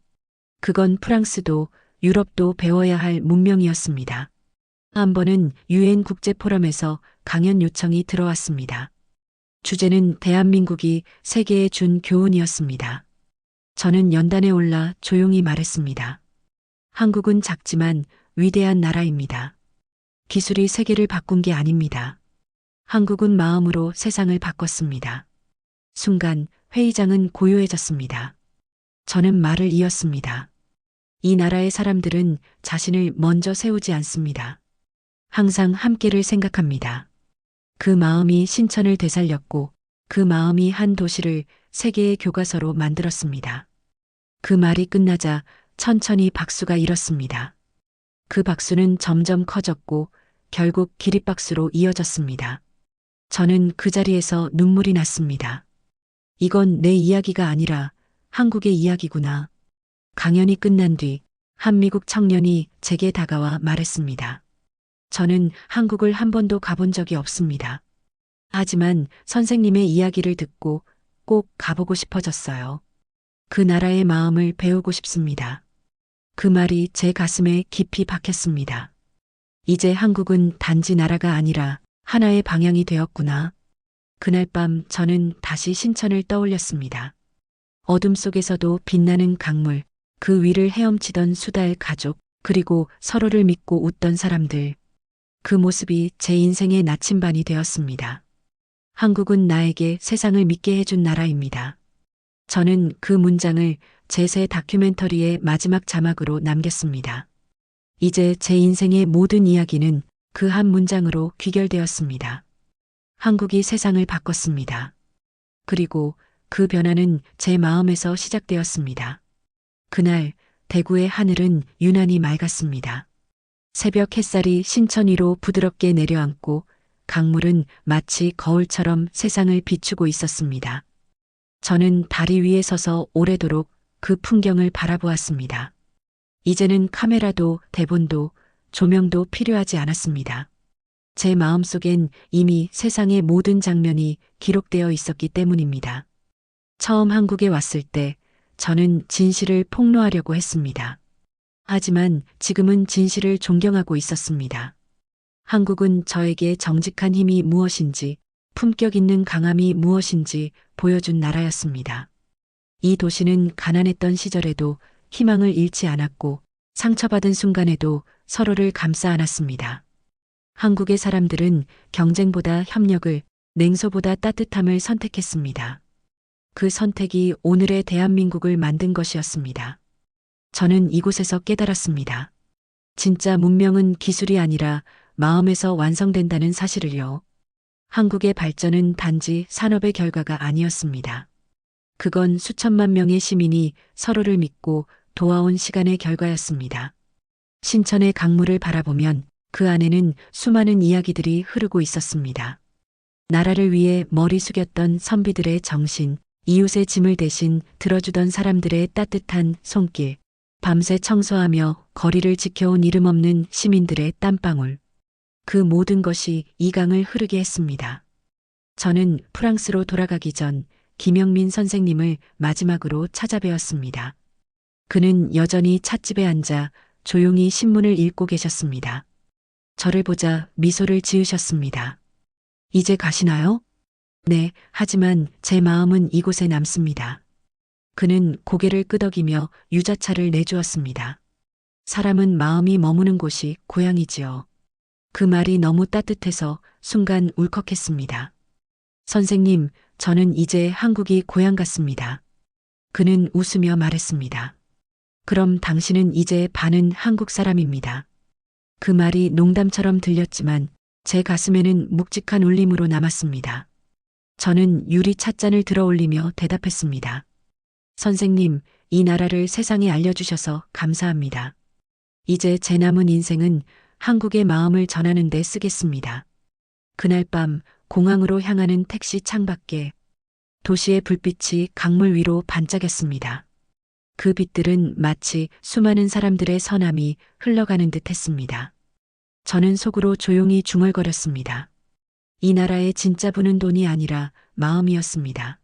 그건 프랑스도 유럽도 배워야 할 문명이었습니다. 한 번은 유엔 국제포럼에서 강연 요청이 들어왔습니다. 주제는 대한민국이 세계에 준 교훈이었습니다. 저는 연단에 올라 조용히 말했습니다. 한국은 작지만 위대한 나라입니다. 기술이 세계를 바꾼 게 아닙니다. 한국은 마음으로 세상을 바꿨습니다. 순간 회의장은 고요해졌습니다. 저는 말을 이었습니다. 이 나라의 사람들은 자신을 먼저 세우지 않습니다. 항상 함께를 생각합니다. 그 마음이 신천을 되살렸고 그 마음이 한 도시를 세계의 교과서로 만들었습니다. 그 말이 끝나자 천천히 박수가 일었습니다. 그 박수는 점점 커졌고 결국 기립박수로 이어졌습니다. 저는 그 자리에서 눈물이 났습니다. 이건 내 이야기가 아니라 한국의 이야기구나. 강연이 끝난 뒤 한미국 청년이 제게 다가와 말했습니다. 저는 한국을 한 번도 가본 적이 없습니다. 하지만 선생님의 이야기를 듣고 꼭 가보고 싶어졌어요. 그 나라의 마음을 배우고 싶습니다. 그 말이 제 가슴에 깊이 박혔습니다. 이제 한국은 단지 나라가 아니라 하나의 방향이 되었구나. 그날 밤 저는 다시 신천을 떠올렸습니다. 어둠 속에서도 빛나는 강물, 그 위를 헤엄치던 수달 가족, 그리고 서로를 믿고 웃던 사람들. 그 모습이 제 인생의 나침반이 되었습니다. 한국은 나에게 세상을 믿게 해준 나라입니다. 저는 그 문장을 제 새 다큐멘터리의 마지막 자막으로 남겼습니다. 이제 제 인생의 모든 이야기는 그 한 문장으로 귀결되었습니다. 한국이 세상을 바꿨습니다. 그리고 그 변화는 제 마음에서 시작되었습니다. 그날 대구의 하늘은 유난히 맑았습니다. 새벽 햇살이 신천 위로 부드럽게 내려앉고 강물은 마치 거울처럼 세상을 비추고 있었습니다. 저는 다리 위에 서서 오래도록 그 풍경을 바라보았습니다. 이제는 카메라도 대본도 조명도 필요하지 않았습니다. 제 마음속엔 이미 세상의 모든 장면이 기록되어 있었기 때문입니다. 처음 한국에 왔을 때 저는 진실을 폭로하려고 했습니다. 하지만 지금은 진실을 존경하고 있었습니다. 한국은 저에게 정직한 힘이 무엇인지, 품격 있는 강함이 무엇인지 보여준 나라였습니다. 이 도시는 가난했던 시절에도 희망을 잃지 않았고 상처받은 순간에도 서로를 감싸 안았습니다. 한국의 사람들은 경쟁보다 협력을, 냉소보다 따뜻함을 선택했습니다. 그 선택이 오늘의 대한민국을 만든 것이었습니다. 저는 이곳에서 깨달았습니다. 진짜 문명은 기술이 아니라 마음에서 완성된다는 사실을요. 한국의 발전은 단지 산업의 결과가 아니었습니다. 그건 수천만 명의 시민이 서로를 믿고 도와온 시간의 결과였습니다. 신천의 강물을 바라보면 그 안에는 수많은 이야기들이 흐르고 있었습니다. 나라를 위해 머리 숙였던 선비들의 정신, 이웃의 짐을 대신 들어주던 사람들의 따뜻한 손길, 밤새 청소하며 거리를 지켜온 이름 없는 시민들의 땀방울. 그 모든 것이 이 강을 흐르게 했습니다. 저는 프랑스로 돌아가기 전 김영민 선생님을 마지막으로 찾아뵈었습니다. 그는 여전히 찻집에 앉아 조용히 신문을 읽고 계셨습니다. 저를 보자 미소를 지으셨습니다. 이제 가시나요? 네, 하지만 제 마음은 이곳에 남습니다. 그는 고개를 끄덕이며 유자차를 내주었습니다. 사람은 마음이 머무는 곳이 고향이지요. 그 말이 너무 따뜻해서 순간 울컥했습니다. 선생님, 저는 이제 한국이 고향 같습니다. 그는 웃으며 말했습니다. 그럼 당신은 이제 반은 한국 사람입니다. 그 말이 농담처럼 들렸지만 제 가슴에는 묵직한 울림으로 남았습니다. 저는 유리 찻잔을 들어 올리며 대답했습니다. 선생님, 이 나라를 세상에 알려주셔서 감사합니다. 이제 제 남은 인생은 한국의 마음을 전하는 데 쓰겠습니다. 그날 밤 공항으로 향하는 택시 창밖에 도시의 불빛이 강물 위로 반짝였습니다. 그 빛들은 마치 수많은 사람들의 선함이 흘러가는 듯 했습니다. 저는 속으로 조용히 중얼거렸습니다. 이 나라의 진짜 부는 돈이 아니라 마음이었습니다.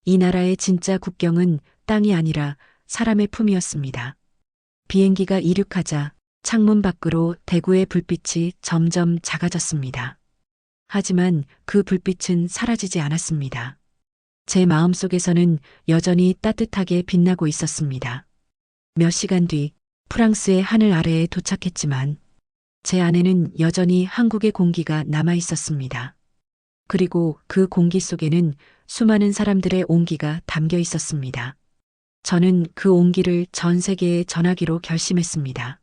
이 나라의 진짜 국경은 땅이 아니라 사람의 품이었습니다. 비행기가 이륙하자 창문 밖으로 대구의 불빛이 점점 작아졌습니다. 하지만 그 불빛은 사라지지 않았습니다. 제 마음속에서는 여전히 따뜻하게 빛나고 있었습니다. 몇 시간 뒤 프랑스의 하늘 아래에 도착했지만 제 안에는 여전히 한국의 공기가 남아 있었습니다. 그리고 그 공기 속에는 수많은 사람들의 온기가 담겨 있었습니다. 저는 그 온기를 전 세계에 전하기로 결심했습니다.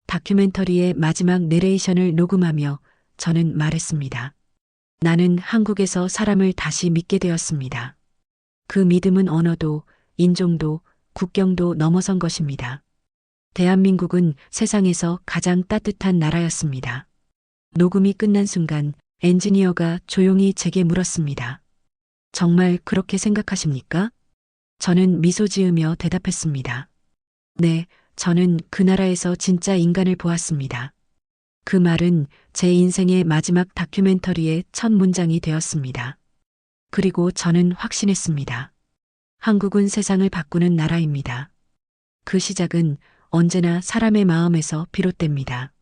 다큐멘터리의 마지막 내레이션을 녹음하며 저는 말했습니다. 나는 한국에서 사람을 다시 믿게 되었습니다. 그 믿음은 언어도, 인종도, 국경도 넘어선 것입니다. 대한민국은 세상에서 가장 따뜻한 나라였습니다. 녹음이 끝난 순간 엔지니어가 조용히 제게 물었습니다. 정말 그렇게 생각하십니까? 저는 미소 지으며 대답했습니다. 네, 저는 그 나라에서 진짜 인간을 보았습니다. 그 말은 제 인생의 마지막 다큐멘터리의 첫 문장이 되었습니다. 그리고 저는 확신했습니다. 한국은 세상을 바꾸는 나라입니다. 그 시작은 언제나 사람의 마음에서 비롯됩니다.